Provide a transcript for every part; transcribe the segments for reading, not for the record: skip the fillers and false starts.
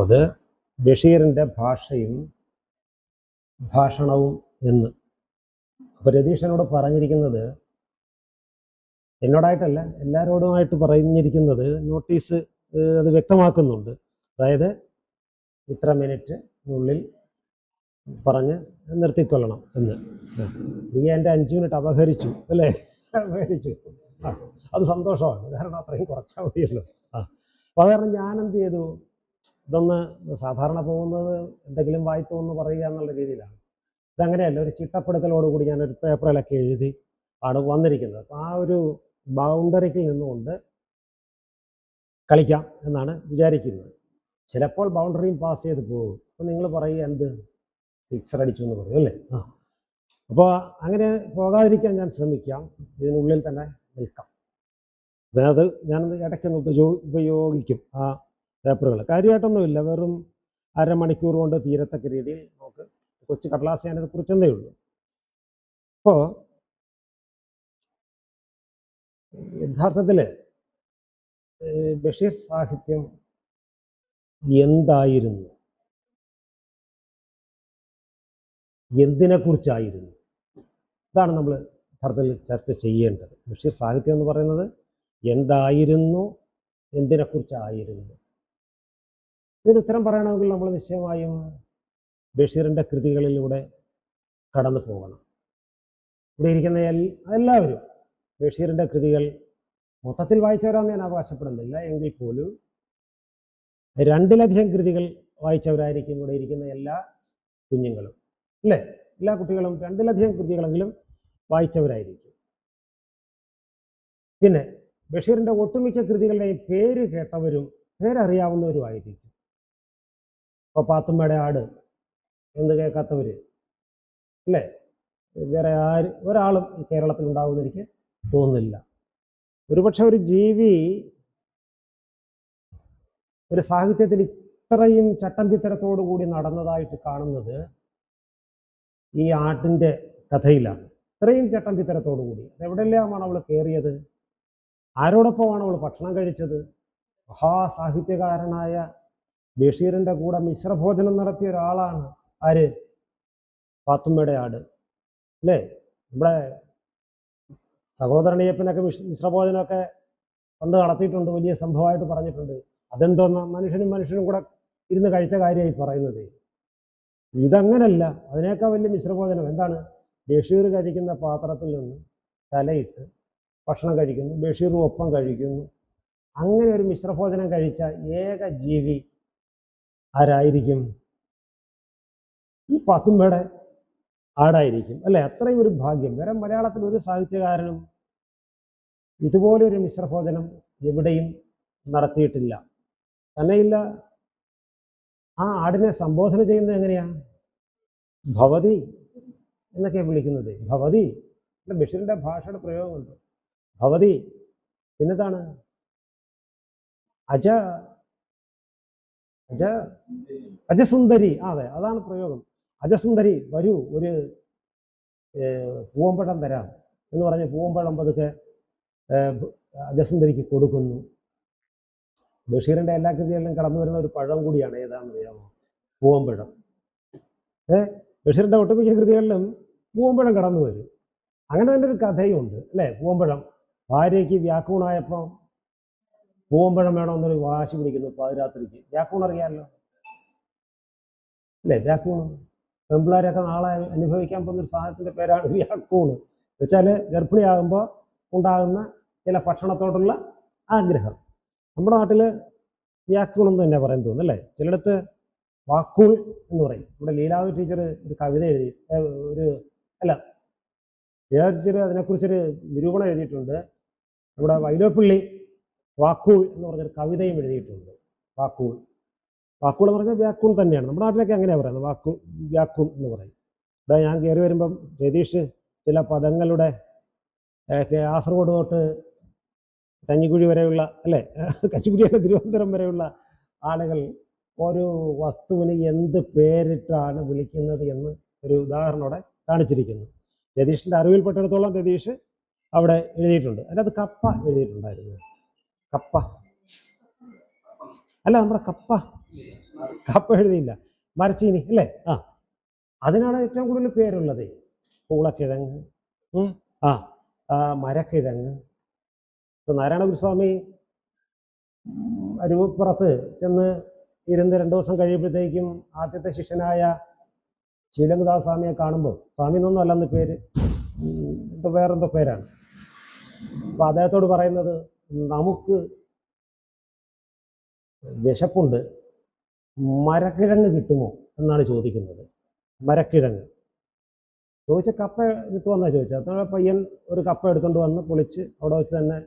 അത് ബഷീറിൻ്റെ ഭാഷയും ഭാഷണവും എന്ന്. അപ്പോൾ രതീഷനോട് പറഞ്ഞിരിക്കുന്നത്, എന്നോടായിട്ടല്ല എല്ലാവരോടുമായിട്ട് പറഞ്ഞിരിക്കുന്നത്, നോട്ടീസ് അത് വ്യക്തമാക്കുന്നുണ്ട്. അതായത് ഇത്ര മിനിറ്റിനുള്ളിൽ പറഞ്ഞ് നിർത്തിക്കൊള്ളണം എന്ന്. നീ എൻ്റെ 5 മിനിറ്റ് അപഹരിച്ചു അല്ലേ? അപഹരിച്ചു. അത് സന്തോഷമാണ്, കാരണം അത്രയും കുറച്ചാൽ മതിയല്ലോ. അപ്പോൾ അത് കാരണം ഞാൻ എന്ത് ചെയ്തു, ഇതൊന്ന് സാധാരണ പോകുന്നത് എന്തെങ്കിലും വായിത്തോ എന്ന് പറയുക എന്നുള്ള രീതിയിലാണ്. ഇതങ്ങനെയല്ല, ഒരു ചിട്ടപ്പെടുത്തലോടുകൂടി ഞാനൊരു പേപ്പറിലൊക്കെ എഴുതി ആണ് വന്നിരിക്കുന്നത്. അപ്പോൾ ആ ഒരു ബൗണ്ടറിക്ക് നിന്നുകൊണ്ട് കളിക്കാം എന്നാണ് വിചാരിക്കുന്നത്. ചിലപ്പോൾ ബൗണ്ടറിയും പാസ് ചെയ്ത് പോകും. അപ്പോൾ നിങ്ങൾ പറയുക എന്ത് സിക്സർ അടിച്ചു എന്ന് പറയും അല്ലേ? അപ്പോൾ അങ്ങനെ പോകാതിരിക്കാൻ ഞാൻ ശ്രമിക്കാം, ഇതിനുള്ളിൽ തന്നെ നിൽക്കാം. അപ്പം അത് ഞാനത് ഇടയ്ക്കൊന്ന് ഉപയോഗിക്കും ആ പേപ്പറുകൾ. കാര്യമായിട്ടൊന്നുമില്ല, വെറും അരമണിക്കൂർ കൊണ്ട് തീരത്തക്ക രീതിയിൽ നമുക്ക് കൊച്ചു കടലാസ് ഞാനത് കുറിച്ചതേ ഉള്ളൂ. അപ്പോൾ യഥാർത്ഥത്തിൽ ബഷീർ സാഹിത്യം എന്തായിരുന്നു, എന്തിനെക്കുറിച്ചായിരുന്നു, ഇതാണ് നമ്മൾ യഥാർത്ഥത്തിൽ ചർച്ച ചെയ്യേണ്ടത്. ബഷീർ സാഹിത്യം എന്ന് പറയുന്നത് എന്തായിരുന്നു, എന്തിനെക്കുറിച്ചായിരുന്നു. ഇതിന് ഉത്തരം പറയണമെങ്കിൽ നമ്മൾ നിശ്ചയമായും ബഷീറിൻ്റെ കൃതികളിലൂടെ കടന്നു പോകണം. ഇവിടെ ഇരിക്കുന്ന എല്ലാവരും ബഷീറിൻ്റെ കൃതികൾ മൊത്തത്തിൽ വായിച്ചവരാണെന്ന് ഞാൻ അവകാശപ്പെടുന്നില്ല, എങ്കിൽ പോലും 2ലധികം കൃതികൾ വായിച്ചവരായിരിക്കും ഇവിടെ ഇരിക്കുന്ന എല്ലാ കുഞ്ഞുങ്ങളും അല്ലേ? എല്ലാ കുട്ടികളും 2ലധികം കൃതികളെങ്കിലും വായിച്ചവരായിരിക്കും. പിന്നെ ബഷീറിൻ്റെ ഒട്ടുമിക്ക കൃതികളുടെയും പേര് കേട്ടവരും പേരറിയാവുന്നവരുമായിരിക്കും. ഇപ്പോൾ പാത്തുമ്മയുടെ ആട് എന്ന് കേൾക്കാത്തവർ അല്ലേ? വേറെ ഒരാളും ഈ കേരളത്തിൽ ഉണ്ടാകുമെന്ന് എനിക്ക് തോന്നുന്നില്ല. ഒരുപക്ഷെ ഒരു ജീവി ഒരു സാഹിത്യത്തിൽ ഇത്രയും ചട്ടമ്പിത്തരത്തോടു കൂടി നടന്നതായിട്ട് കാണുന്നത് ഈ ആട്ടിൻ്റെ കഥയിലാണ്. ഇത്രയും ചട്ടമ്പിത്തരത്തോടു കൂടി അതെവിടെയെല്ലാമാണ് അവൾ കയറിയത്, ആരോടൊപ്പമാണ് അവൾ ഭക്ഷണം കഴിച്ചത്? മഹാസാഹിത്യകാരനായ ബഷീറിൻ്റെ കൂടെ മിശ്രഭോജനം നടത്തിയ ഒരാളാണ് ആര്? പാത്തുമ്മയുടെ ആട് അല്ലേ? നമ്മുടെ സഹോദരനയ്യപ്പനൊക്കെ മിശ്രഭോജനമൊക്കെ പണ്ട് നടത്തിയിട്ടുണ്ട്, വലിയ സംഭവമായിട്ട് പറഞ്ഞിട്ടുണ്ട്. അതെന്തോന്നാ മനുഷ്യനും കൂടെ ഇരുന്ന് കഴിച്ച കാര്യമായി പറയുന്നത്. ഇതങ്ങനല്ല, അതിനേക്കാൾ വലിയ മിശ്രഭോജനം എന്താണ്? ബഷീർ കഴിക്കുന്ന പാത്രത്തിൽ നിന്ന് തലയിട്ട് ഭക്ഷണം കഴിക്കുന്നു, ബഷീറും ഒപ്പം കഴിക്കുന്നു. അങ്ങനെ ഒരു മിശ്രഭോജനം കഴിച്ച ഏക ജീവി ആരായിരിക്കും? ഈ പാത്തുമ്മയുടെ ആടായിരിക്കും അല്ലേ? അത്രയും ഒരു ഭാഗ്യം വേറെ മലയാളത്തിൽ ഒരു സാഹിത്യകാരനും ഇതുപോലൊരു മിശ്രഭോജനം എവിടെയും നടത്തിയിട്ടില്ല. തന്നെയില്ല, ആ ആടിനെ സംബോധന ചെയ്യുന്നത് എങ്ങനെയാണ്? ഭവതി എന്നൊക്കെയാണ് വിളിക്കുന്നത്. ഭവതി, ബഷീറിൻ്റെ ഭാഷയുടെ പ്രയോഗമുണ്ട്. ഭവതി, പിന്നെന്താണ്? അജസുന്ദരി. അതെ, അതാണ് പ്രയോഗം. അജസുന്ദരി വരൂ, ഒരു പൂവമ്പഴം തരാം എന്ന് പറഞ്ഞ് പൂവമ്പഴം പതുക്കെ അജസുന്ദരിക്ക് കൊടുക്കുന്നു. ബഷീറിൻ്റെ എല്ലാ കൃതികളിലും കടന്നു വരുന്ന ഒരു പഴം കൂടിയാണ്, ഏതാണെന്ന് അറിയാമോ? പൂവമ്പഴം. ബഷീറിൻ്റെ ഒട്ടുമിക്ക കൃതികളിലും പൂവമ്പഴം കടന്നു വരും. അങ്ങനെ തന്നെ ഒരു കഥയുണ്ട് അല്ലേ? പൂവമ്പഴം, ഭാര്യയ്ക്ക് വ്യാക്കൂണായപ്പോൾ പൂവമ്പഴം വേണമെന്നൊരു വാശി പിടിക്കുന്നു പാതിരാത്രിക്ക്. വ്യാക്കൂൺ അറിയാമല്ലോ അല്ലേ? വ്യാക്കൂണ് പെമ്പിളാരൊക്കെ നാളെ അനുഭവിക്കാൻ പോകുന്നൊരു സാധനത്തിൻ്റെ പേരാണ് വ്യാക്കൂണ്. വെച്ചാൽ ഗർഭിണിയാകുമ്പോൾ ഉണ്ടാകുന്ന ചില ഭക്ഷണത്തോടുള്ള ആഗ്രഹം. നമ്മുടെ നാട്ടിൽ വ്യാക്കൂണെന്ന് തന്നെ പറയാൻ തോന്നുന്നു അല്ലേ? ചിലയിടത്ത് വാക്കൂൾ എന്ന് പറയും. ഇവിടെ ലീലാവതി ടീച്ചർ ഒരു കവിത എഴുതി, ലീലാവതി ടീച്ചർ അതിനെക്കുറിച്ചൊരു നിരൂപണം എഴുതിയിട്ടുണ്ട്. നമ്മുടെ വൈലോപ്പിള്ളി വാക്കൂൾ എന്ന് പറഞ്ഞൊരു കവിതയും എഴുതിയിട്ടുണ്ട്. വാക്കൂൾ എന്ന് പറഞ്ഞാൽ വ്യാക്കൂൺ തന്നെയാണ്. നമ്മുടെ നാട്ടിലൊക്കെ അങ്ങനെയാണ് പറയുന്നത്, വ്യാക്കൂൺ എന്ന് പറയും. ഇവിടെ ഞാൻ കയറി വരുമ്പം രതീഷ് ചില പദങ്ങളുടെ കാസർഗോഡ് തൊട്ട് കഞ്ഞിക്കുഴി വരെയുള്ള അല്ലേ, കഞ്ഞിക്കുഴിയുടെ തിരുവനന്തപുരം വരെയുള്ള ആളുകൾ ഓരോ വസ്തുവിന് എന്ത് പേരിട്ടാണ് വിളിക്കുന്നത് എന്ന് ഒരു ഉദാഹരണത്തോടെ കാണിച്ചിരിക്കുന്നു. രതീഷിൻ്റെ അറിവിൽപ്പെട്ടിടത്തോളം രതീഷ് അവിടെ എഴുതിയിട്ടുണ്ട്. അതിനകത്ത് കപ്പ എഴുതിയിട്ടുണ്ടായിരുന്നു. കപ്പ അല്ല, നമ്മുടെ കപ്പ കപ്പ എഴുതിയില്ല, മരച്ചീനി അല്ലേ? അതിനാണ് ഏറ്റവും കൂടുതൽ പേരുള്ളത്. പൂളക്കിഴങ്ങ്, ആ മരക്കിഴങ്ങ്. ഇപ്പം നാരായണ ഗുരുസ്വാമി അരുവിപ്പുറത്ത് ചെന്ന് ഇരുന്ന് 2 ദിവസം കഴിയുമ്പോഴത്തേക്കും ആദ്യത്തെ ശിഷ്യനായ ശീലങ്കുദാസ് സ്വാമിയെ കാണുമ്പോൾ, സ്വാമി എന്നൊന്നും അല്ലെന്ന് പേര്, വേറെന്തോ പേരാണ്. അപ്പോൾ അദ്ദേഹത്തോട് പറയുന്നത്, നമുക്ക് വിശപ്പുണ്ട്, മരക്കിഴങ്ങ് കിട്ടുമോ എന്നാണ് ചോദിക്കുന്നത്. മരക്കിഴങ്ങ് ചോദിച്ച കപ്പ കിട്ടുമെന്നാണ് ചോദിച്ചത്. അത്ര പയ്യൻ ഒരു കപ്പ എടുത്തുകൊണ്ട് വന്ന് പൊളിച്ച് അവിടെ വെച്ച് തന്നെ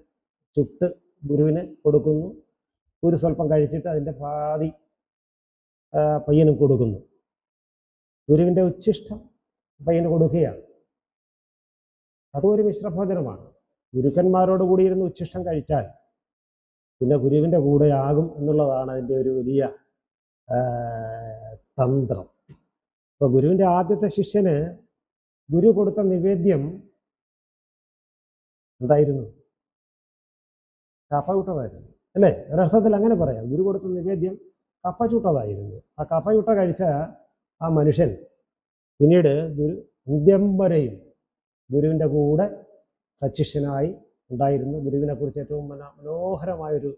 ചുട്ട് ഗുരുവിന് കൊടുക്കുന്നു. ഗുരു സ്വല്പം കഴിച്ചിട്ട് അതിൻ്റെ പാതി പയ്യനും കൊടുക്കുന്നു. ഗുരുവിൻ്റെ ഉച്ഛിഷ്ടം പയ്യന് കൊടുക്കുകയാണ്. അതും ഒരു മിശ്രഭോജനമാണ്. ഗുരുക്കന്മാരോട് കൂടിയിരുന്ന് ഉച്ഛിഷ്ടം കഴിച്ചാൽ പിന്നെ ഗുരുവിൻ്റെ കൂടെയാകും എന്നുള്ളതാണ് അതിൻ്റെ ഒരു വലിയ തന്ത്രം. ഇപ്പോൾ ഗുരുവിൻ്റെ ആദ്യത്തെ ശിഷ്യന് ഗുരു കൊടുത്ത നിവേദ്യം എന്തായിരുന്നു? കപ്പ ചുട്ടതായിരുന്നു അല്ലേ? ഒരർത്ഥത്തിൽ അങ്ങനെ പറയാം. ഗുരു കൊടുത്ത നിവേദ്യം കപ്പ ചുട്ടതായിരുന്നു. ആ കപ്പ ചുട്ട കഴിച്ച ആ മനുഷ്യൻ പിന്നീട് അന്ത്യം വരെയും ഗുരുവിൻ്റെ കൂടെ സശിഷ്യനായി ഉണ്ടായിരുന്നു. ഗുരുവിനെ കുറിച്ച് ഏറ്റവും മനോഹരമായൊരു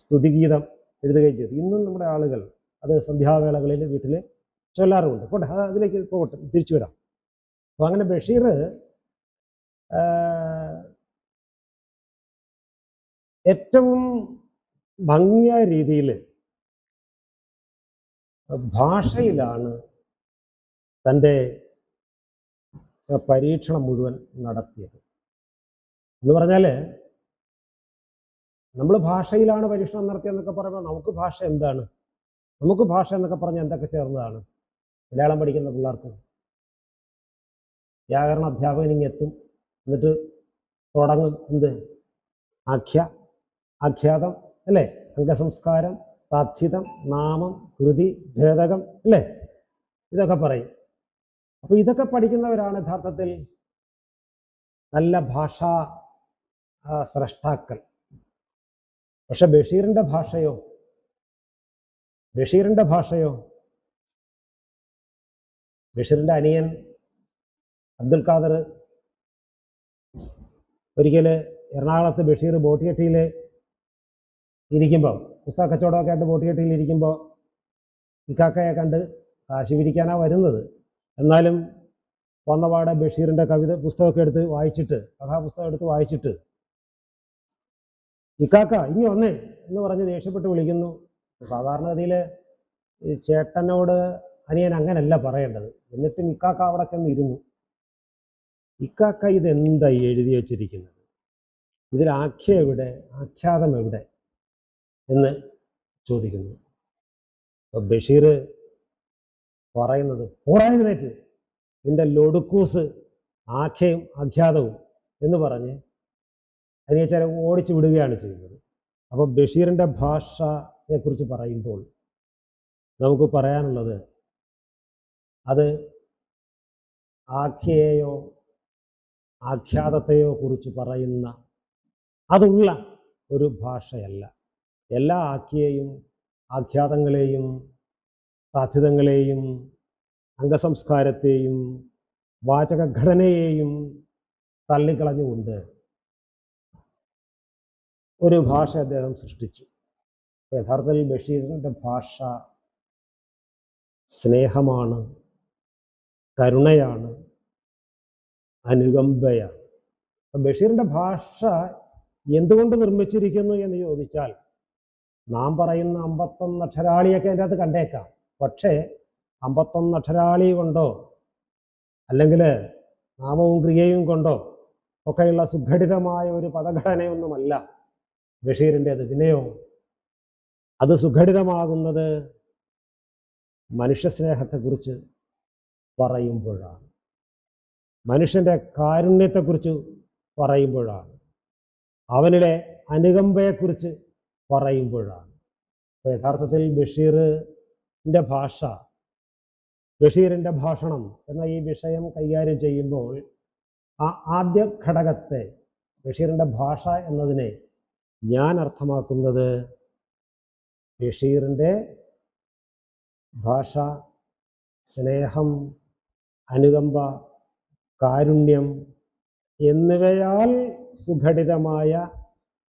സ്തുതിഗീതം എഴുതുകയും ചെയ്തു. ഇന്നും നമ്മുടെ ആളുകൾ അത് സന്ധ്യാവേളകളിൽ വീട്ടിൽ ചൊല്ലാറുമുണ്ട്. പോട്ടെ, അതിലേക്ക് പോകട്ടെ, തിരിച്ചു വരാം. അപ്പോൾ അങ്ങനെ ബഷീർ ഏറ്റവും ഭംഗിയായ രീതിയിൽ ഭാഷയിലാണ് തൻ്റെ പരീക്ഷണം മുഴുവൻ നടത്തിയത്. എന്ന് പറഞ്ഞാൽ നമ്മൾ ഭാഷയിലാണ് പരീക്ഷണം നടത്തിയെന്നൊക്കെ പറയുമ്പോൾ നമുക്ക് ഭാഷ എന്താണ്? നമുക്ക് ഭാഷ എന്നൊക്കെ പറഞ്ഞാൽ എന്തൊക്കെ ചേർന്നതാണ്? മലയാളം പഠിക്കുന്ന പിള്ളേർക്ക് വ്യാകരണ അധ്യാപകൻ ഇങ്ങെത്തും, എന്നിട്ട് തുടങ്ങും എന്ത്? ആഖ്യാതം അല്ലേ? അംഗസംസ്കാരം, താഥ്യതം, നാമം, കൃതി, ഭേദകം അല്ലേ? ഇതൊക്കെ പറയും. അപ്പോൾ ഇതൊക്കെ പഠിക്കുന്നവരാണ് യഥാർത്ഥത്തിൽ നല്ല ഭാഷാ സ്രഷ്ടാക്കൾ. പക്ഷെ ബഷീറിൻ്റെ ഭാഷയോ ബഷീറിൻ്റെ അനിയൻ അബ്ദുൽ ഖാദർ ഒരിക്കൽ എറണാകുളത്ത് ബഷീർ ബോട്ടിയെട്ടിയിൽ ഇരിക്കുമ്പോൾ, പുസ്തക കച്ചവടമൊക്കെ ആയിട്ട് ബോട്ടിയെട്ടിയിൽ ഇരിക്കുമ്പോൾ ഇക്കാക്കയെ കണ്ട് കാശ് പിരിക്കാനാണ് വരുന്നത്. എന്നാലും വന്നപാടെ ബഷീറിൻ്റെ പുസ്തകമൊക്കെ എടുത്ത് വായിച്ചിട്ട്, കഥാപുസ്തകം എടുത്ത് വായിച്ചിട്ട്, ഇക്കാക്ക ഇനി വന്നേ എന്ന് പറഞ്ഞ് ദേഷ്യപ്പെട്ട് വിളിക്കുന്നു. സാധാരണഗതിയിൽ ചേട്ടനോട് അനിയൻ അങ്ങനല്ല പറയേണ്ടത്. എന്നിട്ടും ഇക്കാക്ക അവിടെ ചെന്നിരുന്നു. ഇക്കാക്ക ഇതെന്താ എഴുതി വച്ചിരിക്കുന്നത്? ഇതിൽ ആഖ്യാതം എവിടെ എന്ന് ചോദിക്കുന്നു. അപ്പോൾ ബഷീർ പറയുന്നത്, പോരാഴുന്നേറ്റ് നിന്റെ ലൊടുക്കൂസ് ആഖ്യയും ആഖ്യാതവും എന്ന് പറഞ്ഞ് അതിനെ ഓടിച്ചു വിടുകയാണ് ചെയ്യുന്നത്. അപ്പോൾ ബഷീറിൻ്റെ ഭാഷയെക്കുറിച്ച് പറയുമ്പോൾ നമുക്ക് പറയാനുള്ളത്, അത് ആഖ്യയെയോ ആഖ്യാതത്തെയോ കുറിച്ച് പറയുന്ന അതുള്ള ഒരു ഭാഷയല്ല. എല്ലാ ആഖ്യയെയും ആഖ്യാതങ്ങളെയും സാധ്യതങ്ങളെയും അംഗസംസ്കാരത്തെയും വാചകഘടനയെയും തള്ളിക്കളഞ്ഞുകൊണ്ട് ഒരു ഭാഷ അദ്ദേഹം സൃഷ്ടിച്ചു. യഥാർത്ഥത്തിൽ ബഷീറിൻ്റെ ഭാഷ സ്നേഹമാണ്, കരുണയാണ്, അനുകമ്പയാണ്. ബഷീറിൻ്റെ ഭാഷ എന്തുകൊണ്ട് നിർമ്മിച്ചിരിക്കുന്നു എന്ന് ചോദിച്ചാൽ, നാം പറയുന്ന 51 അക്ഷരാളിയൊക്കെ അതിൻ്റെ അകത്ത് കണ്ടേക്കാം. പക്ഷേ 51 അക്ഷരാളി കൊണ്ടോ അല്ലെങ്കിൽ നാമവും ക്രിയയും കൊണ്ടോ ഒക്കെയുള്ള സുഘടിതമായ ഒരു പദഘടനയൊന്നുമല്ല ബഷീറിൻ്റേത്. പിന്നെയോ അത് സുഘടിതമാകുന്നത് മനുഷ്യസ്നേഹത്തെക്കുറിച്ച് പറയുമ്പോഴാണ്, മനുഷ്യൻ്റെ കാരുണ്യത്തെക്കുറിച്ച് പറയുമ്പോഴാണ്, അവനിലെ അനുകമ്പയെക്കുറിച്ച് പറയുമ്പോഴാണ്. യഥാർത്ഥത്തിൽ ബഷീറിൻ്റെ ഭാഷ, ബഷീറിൻ്റെ ഭാഷണം എന്ന ഈ വിഷയം കൈകാര്യം ചെയ്യുമ്പോൾ ആ ആദ്യ ഘടകത്തെ, ബഷീറിൻ്റെ ഭാഷ എന്നതിനെ ഞാൻ അർത്ഥമാക്കുന്നത് ബഷീറിൻ്റെ ഭാഷ, സ്നേഹം, അനുകമ്പ, കാരുണ്യം എന്നിവയാൽ സുഘടിതമായ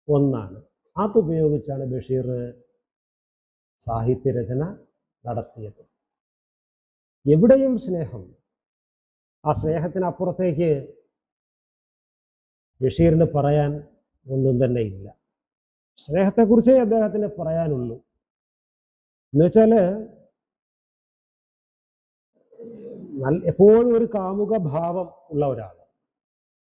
ഒന്നാണ്. അതുപയോഗിച്ചാണ് ബഷീർ സാഹിത്യരചന നടത്തിയത്. എവിടെയും സ്നേഹം. ആ സ്നേഹത്തിനപ്പുറത്തേക്ക് ബഷീറിന് പറയാൻ ഒന്നും തന്നെ ഇല്ല. സ്നേഹത്തെക്കുറിച്ചേ അദ്ദേഹത്തിന് പറയാനുള്ളൂ. എന്നുവെച്ചാൽ എപ്പോഴും ഒരു കാമുക ഭാവം ഉള്ള ഒരാൾ,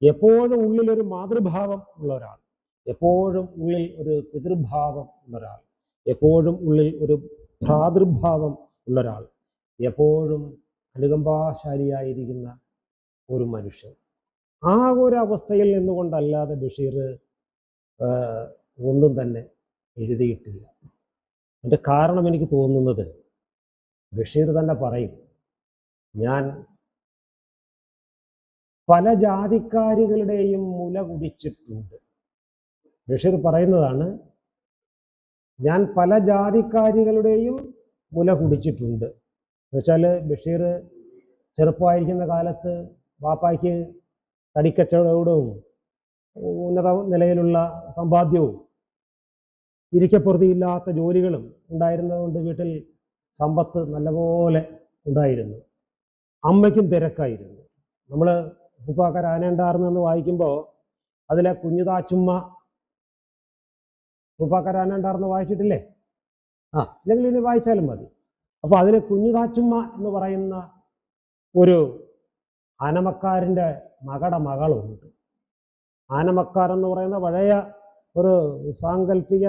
എപ്പോഴും ഉള്ളിലൊരു മാതൃഭാവം ഉള്ള ഒരാൾ, എപ്പോഴും ഉള്ളിൽ ഒരു പിതൃഭാവം ഉള്ള ഒരാൾ, എപ്പോഴും ഉള്ളിൽ ഒരു ഭ്രാതൃഭാവം ഉള്ള ഒരാൾ, എപ്പോഴും അനുകമ്പാശാലിയായിരിക്കുന്ന ഒരു മനുഷ്യൻ. ആ ഒരു അവസ്ഥയിൽ നിന്നുകൊണ്ടല്ലാതെ ബഷീർ ഒന്നും തന്നെ എഴുതിയിട്ടില്ല. അതിൻ്റെ കാരണം എനിക്ക് തോന്നുന്നത്, ബഷീർ തന്നെ പറയും, ഞാൻ പല ജാതിക്കാരികളുടെയും മുല കുടിച്ചിട്ടുണ്ട്. ബഷീർ പറയുന്നതാണ്, ഞാൻ പല ജാതിക്കാരികളുടെയും മുല കുടിച്ചിട്ടുണ്ട്. എന്നുവെച്ചാൽ ബഷീർ ചെറുപ്പമായിരിക്കുന്ന കാലത്ത് വാപ്പായ്ക്ക് തടിക്കച്ചവടവും ഉന്നത നിലയിലുള്ള സമ്പാദ്യവും ഇരിക്കപ്പുറതിയില്ലാത്ത ജോലികളും ഉണ്ടായിരുന്നതുകൊണ്ട് വീട്ടിൽ സമ്പത്ത് നല്ലപോലെ ഉണ്ടായിരുന്നു. അമ്മയ്ക്കും തിരക്കായിരുന്നു. നമ്മൾ ഉപ്പാക്കർ ആനയുണ്ടാർന്നെന്ന് വായിക്കുമ്പോൾ അതിലെ കുഞ്ഞുതാച്ചുമ്മ, ഉപ്പാക്കർ ആനയുണ്ടാർന്ന് വായിച്ചിട്ടില്ലേ? അല്ലെങ്കിൽ ഇനി വായിച്ചാലും മതി. അപ്പോൾ അതിലെ കുഞ്ഞുതാച്ചുമ്മ എന്ന് പറയുന്ന ഒരു ആനമക്കാരൻ്റെ മകളുണ്ട്. ആനമക്കാർ എന്ന് പറയുന്ന പഴയ ഒരു സാങ്കല്പിക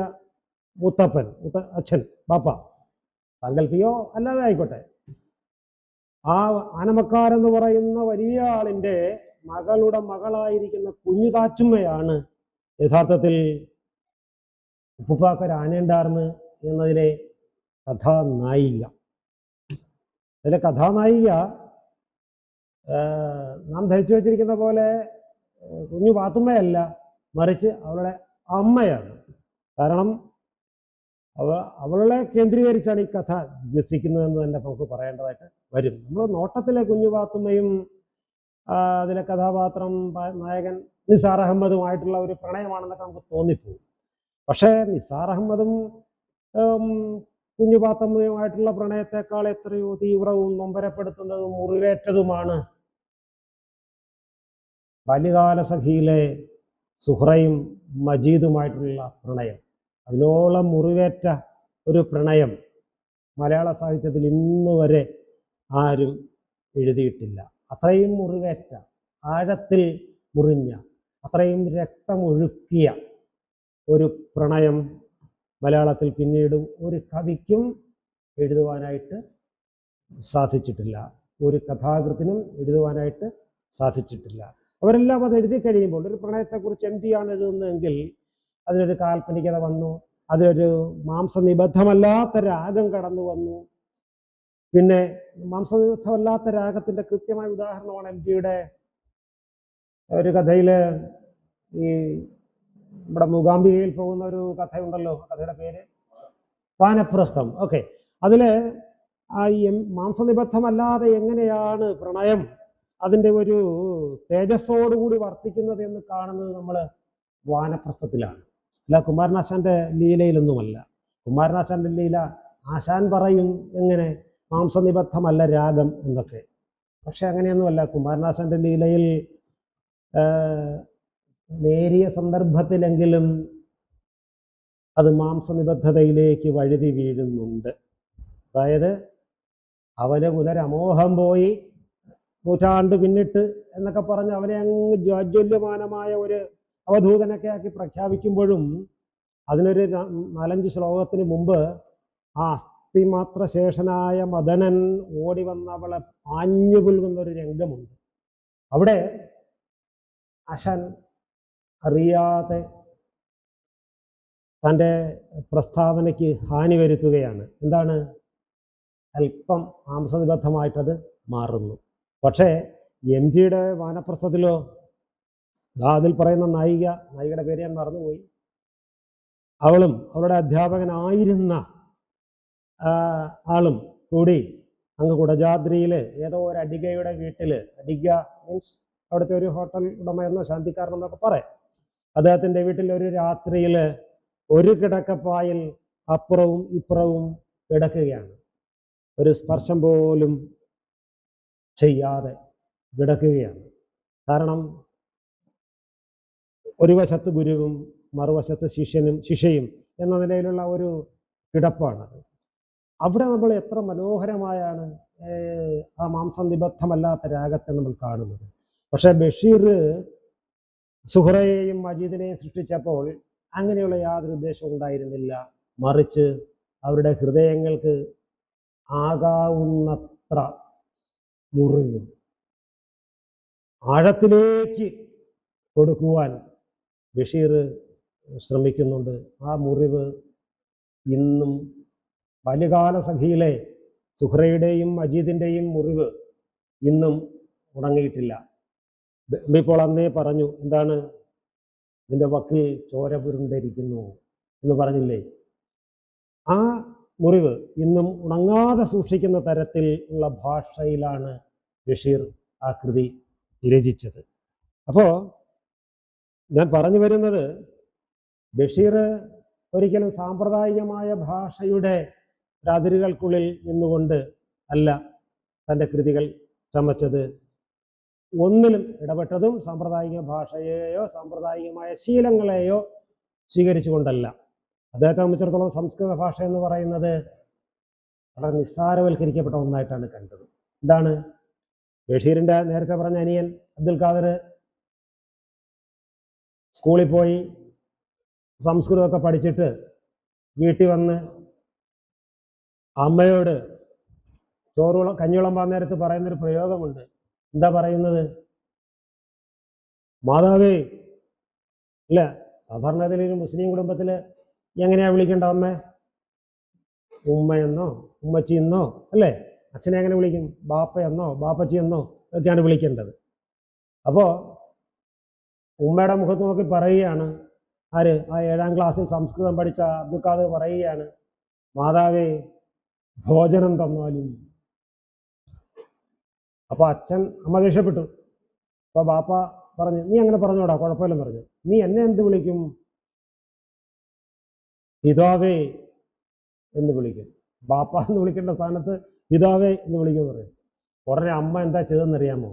അച്ഛൻ, ബാപ്പ, സാങ്കല്പികയോ അല്ലാതെ ആയിക്കോട്ടെ, ആ ആനമക്കാരെന്ന് പറയുന്ന വലിയ ആളിൻ്റെ മകളുടെ മകളായിരിക്കുന്ന കുഞ്ഞുതാച്ചുമ്മയാണ് യഥാർത്ഥത്തിൽ ഉപ്പുപ്പാക്കർ ആനയുണ്ടാർന്ന് എന്നതിലെ കഥാനായിക. അതിലെ കഥാനായിക നാം ധരിച്ചു വച്ചിരിക്കുന്ന പോലെ കുഞ്ഞു പാത്തുമ്മയല്ല, മറിച്ച് അവളുടെ അമ്മയാണ്. കാരണം അവളെ കേന്ദ്രീകരിച്ചാണ് ഈ കഥ വികസിക്കുന്നതെന്ന് തന്നെ നമുക്ക് പറയേണ്ടതായിട്ട് വരും. നമ്മൾ നോട്ടത്തിലെ കുഞ്ഞു പാത്തുമ്മയും അതിലെ കഥാപാത്രം നായകൻ നിസാർ അഹമ്മദുമായിട്ടുള്ള ഒരു പ്രണയമാണെന്നൊക്കെ നമുക്ക് തോന്നിപ്പോകും. പക്ഷേ നിസാർ അഹമ്മദും കുഞ്ഞു പാത്തുമ്മയുമായിട്ടുള്ള പ്രണയത്തെക്കാൾ എത്രയോ തീവ്രവും നൊമ്പരപ്പെടുത്തുന്നതും മുറിവേറ്റതുമാണ് ബാല്യകാല സഖിയിലെ സുഹ്റയും മജീദുമായിട്ടുള്ള പ്രണയം. അതിനോളം മുറിവേറ്റ ഒരു പ്രണയം മലയാള സാഹിത്യത്തിൽ ഇന്ന് വരെ ആരും എഴുതിയിട്ടില്ല. അത്രയും മുറിവേറ്റ, ആഴത്തിൽ മുറിഞ്ഞ, അത്രയും രക്തമൊഴുക്കിയ ഒരു പ്രണയം മലയാളത്തിൽ പിന്നീട് ഒരു കവിക്കും എഴുതുവാനായിട്ട് സാധിച്ചിട്ടില്ല, ഒരു കഥാകൃത്തിനും എഴുതുവാനായിട്ട് സാധിച്ചിട്ടില്ല. അവരെല്ലാം അത് എഴുതി കഴിയുമ്പോൾ, ഒരു പ്രണയത്തെക്കുറിച്ച് എം ടി ആണ് എഴുതുന്നതെങ്കിൽ അതിനൊരു കാൽപ്പനികത വന്നു, അതൊരു മാംസനിബദ്ധമല്ലാത്ത രാഗം കടന്നു വന്നു. പിന്നെ മാംസനിബദ്ധമല്ലാത്ത രാഗത്തിൻ്റെ കൃത്യമായ ഉദാഹരണമാണ് എം ടിയുടെ ഒരു കഥയിൽ, ഈ നമ്മുടെ മൂകാംബികയിൽ പോകുന്ന ഒരു കഥയുണ്ടല്ലോ, കഥയുടെ പേര് വാനപ്രസ്ഥം. ഓക്കെ, അതിൽ ആ മാംസനിബദ്ധമല്ലാതെ എങ്ങനെയാണ് പ്രണയം അതിൻ്റെ ഒരു തേജസ്സോടുകൂടി വർത്തിക്കുന്നത് എന്ന് കാണുന്നത് നമ്മൾ വാനപ്രസ്ഥത്തിലാണ്, അല്ല കുമാരനാശാൻ്റെ ലീലയിലൊന്നുമല്ല. കുമാരനാശാൻ്റെ ലീല ആശാൻ പറയും എങ്ങനെ മാംസനിബദ്ധമല്ല രാഗം എന്നൊക്കെ, പക്ഷെ അങ്ങനെയൊന്നുമല്ല. കുമാരനാശാൻ്റെ ലീലയിൽ നേരിയ സന്ദർഭത്തിലെങ്കിലും അത് മാംസനിബദ്ധതയിലേക്ക് വഴുതി വീഴുന്നുണ്ട്. അതായത് അവന് പുനരമോഹം പോയി, നൂറ്റാണ്ട് പിന്നിട്ട് എന്നൊക്കെ പറഞ്ഞ് അവനെ അങ്ങ് ജ്വാജ്വല്യമാനമായ ഒരു അവധൂതനൊക്കെ ആക്കി പ്രഖ്യാപിക്കുമ്പോഴും അതിനൊരു 4-5 ശ്ലോകത്തിന് മുമ്പ് ആ അസ്ഥിമാത്ര ശേഷനായ മദനൻ ഓടി വന്ന് അവളെ ആഞ്ഞു പുൽകുന്നൊരു രംഗമുണ്ട്. അവിടെ ആശാൻ അറിയാതെ തൻ്റെ പ്രസ്താവനയ്ക്ക് ഹാനി വരുത്തുകയാണ്. എന്താണ്? അല്പം മാംസനിബദ്ധമായിട്ടത് മാറുന്നു. പക്ഷേ എം ജിയുടെ വാനപ്രസ്ഥത്തിലോ അതിൽ പറയുന്ന നായികയുടെ പേര് ഞാൻ മറന്നുപോയി, അവളും അവളുടെ അധ്യാപകനായിരുന്ന ആളും കൂടി അങ്ങ് കുടജാദ്രിയിൽ ഏതോ ഒരു അടികയുടെ വീട്ടിൽ, അടിക മീൻസ് അവിടുത്തെ ഒരു ഹോട്ടൽ ഉടമയെന്നോ ശാന്തിക്കാരനെന്നൊക്കെ പറയാം, അദ്ദേഹത്തിൻ്റെ വീട്ടിൽ ഒരു രാത്രിയിൽ ഒരു കിടക്കപ്പായിൽ അപ്പുറവും ഇപ്പുറവും കിടക്കുകയാണ്. ഒരു സ്പർശം പോലും ചെയ്യാതെ കിടക്കുകയാണ്. കാരണം ഒരു വശത്ത് ഗുരുവും മറുവശത്ത് ശിഷ്യയും എന്ന നിലയിലുള്ള ഒരു കിടപ്പാണത്. അവിടെ നമ്മൾ എത്ര മനോഹരമായാണ് ആ മാംസം നിബദ്ധമല്ലാത്ത രാഗത്തെ നമ്മൾ കാണുന്നത്. പക്ഷെ ബഷീർ സുഹറയെയും മജീദിനെയും സൃഷ്ടിച്ചപ്പോൾ അങ്ങനെയുള്ള യാതൊരു ഉദ്ദേശവും ഉണ്ടായിരുന്നില്ല. മറിച്ച് അവരുടെ ഹൃദയങ്ങൾക്ക് ആകാവുന്നത്ര മുറിവ് ആഴത്തിലേക്ക് കൊടുക്കുവാൻ ബഷീർ ശ്രമിക്കുന്നുണ്ട്. ആ മുറിവ് ഇന്നും ബാല്യകാല സഖിയിലെ സുഹ്റയുടെയും മജീദിൻ്റെയും മുറിവ് ഇന്നും ഉണങ്ങിയിട്ടില്ല. ഇപ്പോൾ അന്നേ പറഞ്ഞു, എന്താണ്, ഇതിൻ്റെ വക്കിൽ ചോര പുരുണ്ടിരിക്കുന്നു എന്ന് പറഞ്ഞില്ലേ. ആ മുറിവ് ഇന്നും ഉണങ്ങാതെ സൂക്ഷിക്കുന്ന തരത്തിൽ ഉള്ള ഭാഷയിലാണ് ബഷീർ ആ കൃതി രചിച്ചത്. അപ്പോൾ ഞാൻ പറഞ്ഞു വരുന്നത്, ബഷീർ ഒരിക്കലും സാമ്പ്രദായികമായ ഭാഷയുടെ അതിരുകൾക്കുള്ളിൽ നിന്നുകൊണ്ട് അല്ല തൻ്റെ കൃതികൾ ചമച്ചത്. ഒന്നിലും ഇടപെട്ടതും സാമ്പ്രദായിക ഭാഷയെയോ സാമ്പ്രദായികമായ ശീലങ്ങളെയോ സ്വീകരിച്ചുകൊണ്ടല്ല. അദ്ദേഹത്തെ സംബന്ധിച്ചിടത്തോളം സംസ്കൃത ഭാഷ എന്ന് പറയുന്നത് വളരെ നിസ്സാരവൽക്കരിക്കപ്പെട്ട ഒന്നായിട്ടാണ് കണ്ടത്. എന്താണ്, ബഷീറിൻ്റെ നേരത്തെ പറഞ്ഞ അനിയൻ അബ്ദുൽ ഖാദർ സ്കൂളിൽ പോയി സംസ്കൃതമൊക്കെ പഠിച്ചിട്ട് വീട്ടിൽ വന്ന് അമ്മയോട് കഞ്ഞിവിളമ്പാൻ നേരത്ത് പറയുന്നൊരു പ്രയോഗമുണ്ട്. എന്താ പറയുന്നത്? മാതാവേ, ഇല്ല, സാധാരണ ഇതിലൊരു മുസ്ലിം കുടുംബത്തിൽ എങ്ങനെയാ വിളിക്കേണ്ട അമ്മ? ഉമ്മയെന്നോ ഉമ്മച്ചിയെന്നോ അല്ലേ? അച്ഛനെ എങ്ങനെ വിളിക്കും? ബാപ്പയെന്നോ ബാപ്പച്ചിയെന്നോ ഒക്കെയാണ് വിളിക്കേണ്ടത്. അപ്പോൾ ഉമ്മയുടെ മുഖത്ത് നോക്കി പറയുകയാണ്, ആര്? ആ 7ാം ക്ലാസ്സിൽ സംസ്കൃതം പഠിച്ച അബ്ദുൽ ഖാദർ പറയുകയാണ്, മാതാവേ, ഭോജനം തന്നാലും. അപ്പോൾ അമ്മ ദേഷ്യപ്പെട്ടു. അപ്പോൾ ബാപ്പ പറഞ്ഞു, നീ അങ്ങനെ പറഞ്ഞോടാ, കുഴപ്പമില്ലെന്ന് പറഞ്ഞു. നീ എന്നെ എന്ത് വിളിക്കും? പിതാവേ എന്ന് വിളിക്കും. ബാപ്പ എന്ന് വിളിക്കേണ്ട സ്ഥാനത്ത് പിതാവേ എന്ന് വിളിക്കുമെന്ന് പറയും. ഉടനെ അമ്മ എന്താ ചെയ്തെന്നറിയാമോ?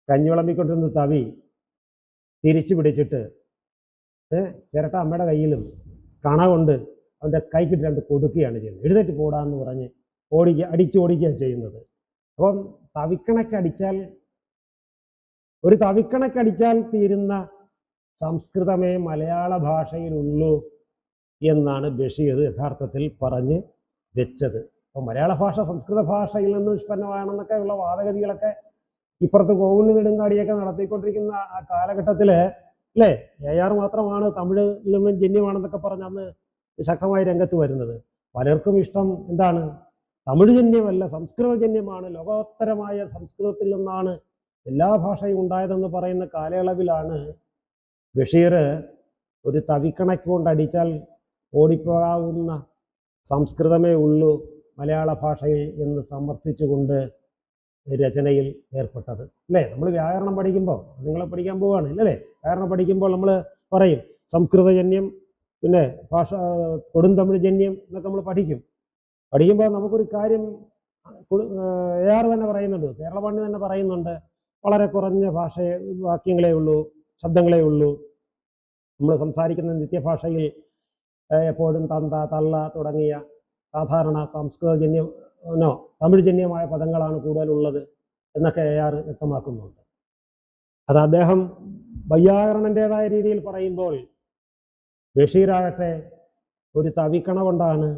കഞ്ഞി വിളമ്പിക്കൊണ്ടിരുന്ന തവി തിരിച്ചു പിടിച്ചിട്ട് ചിരട്ട അമ്മയുടെ കയ്യിലും കണ കൊണ്ട് അവൻ്റെ കൈക്കിട്ട് 2 കൊടുക്കുകയാണ് ചെയ്യുന്നത്. എഴുന്നേറ്റ് പോടാന്ന് പറഞ്ഞ് അടിച്ചോടിക്കുകയാണ് ചെയ്യുന്നത്. അപ്പം ഒരു തവിക്കണക്കടിച്ചാൽ തീരുന്ന സംസ്കൃതമേ മലയാള ഭാഷയിലുള്ളൂ എന്നാണ് ബഷീർ യഥാർത്ഥത്തിൽ പറഞ്ഞ് വെച്ചത്. അപ്പോൾ മലയാള ഭാഷ സംസ്കൃത ഭാഷയിൽ നിന്ന് നിഷ്പന്നമാണെന്നൊക്കെ ഉള്ള വാദഗതികളൊക്കെ ഇപ്പുറത്ത് കോവിഡ് നെടുങ്കാടിയൊക്കെ നടത്തിക്കൊണ്ടിരിക്കുന്ന ആ കാലഘട്ടത്തിൽ അല്ലേ, AR മാത്രമാണ് തമിഴിൽ നിന്നും ജന്യമാണെന്നൊക്കെ പറഞ്ഞ് അന്ന് ശക്തമായി രംഗത്ത് വരുന്നത്. പലർക്കും ഇഷ്ടം എന്താണ്? തമിഴ് ജന്യമല്ല, സംസ്കൃതജന്യമാണ്, ലോകോത്തരമായ സംസ്കൃതത്തിൽ നിന്നാണ് എല്ലാ ഭാഷയും ഉണ്ടായതെന്ന് പറയുന്ന കാലയളവിലാണ് ബഷീർ ഒരു തവിക്കണക്ക് കൊണ്ടടിച്ചാൽ ഓടിപ്പോകാവുന്ന സംസ്കൃതമേ ഉള്ളൂ മലയാള ഭാഷയിൽ എന്ന് സമർത്ഥിച്ചുകൊണ്ട് രചനയിൽ ഏർപ്പെട്ടത്. അല്ലേ? നമ്മൾ വ്യാകരണം പഠിക്കുമ്പോൾ, നിങ്ങളെ പഠിക്കാൻ പോവുകയാണ് ഇല്ലല്ലേ, വ്യാകരണം പഠിക്കുമ്പോൾ നമ്മൾ പറയും സംസ്കൃതജന്യം, പിന്നെ കൊടുന്തമിഴ് ജന്യം എന്നൊക്കെ നമ്മൾ പഠിക്കുമ്പോൾ നമുക്കൊരു കാര്യം AR തന്നെ പറയുന്നുണ്ട്, കേരളപാണി തന്നെ പറയുന്നുണ്ട്, വളരെ കുറഞ്ഞ വാക്യങ്ങളേ ഉള്ളൂ, ശബ്ദങ്ങളേ ഉള്ളൂ. നമ്മൾ സംസാരിക്കുന്ന നിത്യഭാഷയിൽ എപ്പോഴും തന്ത തള്ള തുടങ്ങിയ സാധാരണ സംസ്കൃതജന്യമോ തമിഴ് ജന്യമായ പദങ്ങളാണ് കൂടുതലുള്ളത് എന്നൊക്കെ AR വ്യക്തമാക്കുന്നുണ്ട്. അത് അദ്ദേഹം വൈയാകരണൻ്റെതായ രീതിയിൽ പറയുമ്പോൾ ബഷീറാകട്ടെ ഒരു തവിക്കണ കൊണ്ടാണ്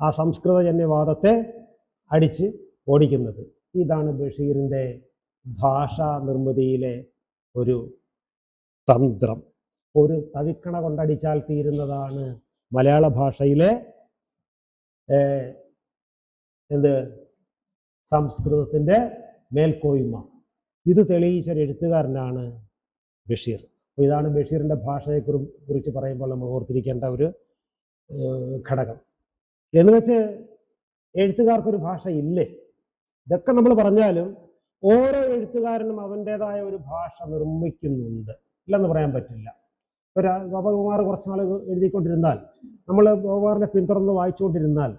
ആ സംസ്കൃതജന്യവാദത്തെ അടിച്ച് ഓടിക്കുന്നത്. ഇതാണ് ബഷീറിൻ്റെ ഭാഷാ നിർമ്മിതിയിലെ ഒരു തന്ത്രം. ഒരു തവിക്കണ കൊണ്ടടിച്ചാൽ തീരുന്നതാണ് മലയാള ഭാഷയിലെ സംസ്കൃതത്തിൻ്റെ മേൽക്കോയ്മ. ഇത് തെളിയിച്ചൊരു എഴുത്തുകാരനാണ് ബഷീർ. അപ്പോൾ ഇതാണ് ബഷീറിൻ്റെ ഭാഷയെക്കുറിച്ച് പറയുമ്പോൾ നമ്മൾ ഓർത്തിരിക്കേണ്ട ഒരു ഘടകം. എന്ന് വെച്ച് എഴുത്തുകാർക്കൊരു ഭാഷ ഇല്ലേ? ഇതൊക്കെ നമ്മൾ പറഞ്ഞാലും ഓരോ എഴുത്തുകാരനും അവൻ്റെതായ ഒരു ഭാഷ നിർമ്മിക്കുന്നുണ്ട്, ഇല്ലെന്ന് പറയാൻ പറ്റില്ല. ഒരു ഗോപകുമാർ കുറച്ച് നാൾ എഴുതിക്കൊണ്ടിരുന്നാൽ, നമ്മൾ ഗോപകുമാറിനെ പിന്തുടർന്ന് വായിച്ചുകൊണ്ടിരുന്നാൽ,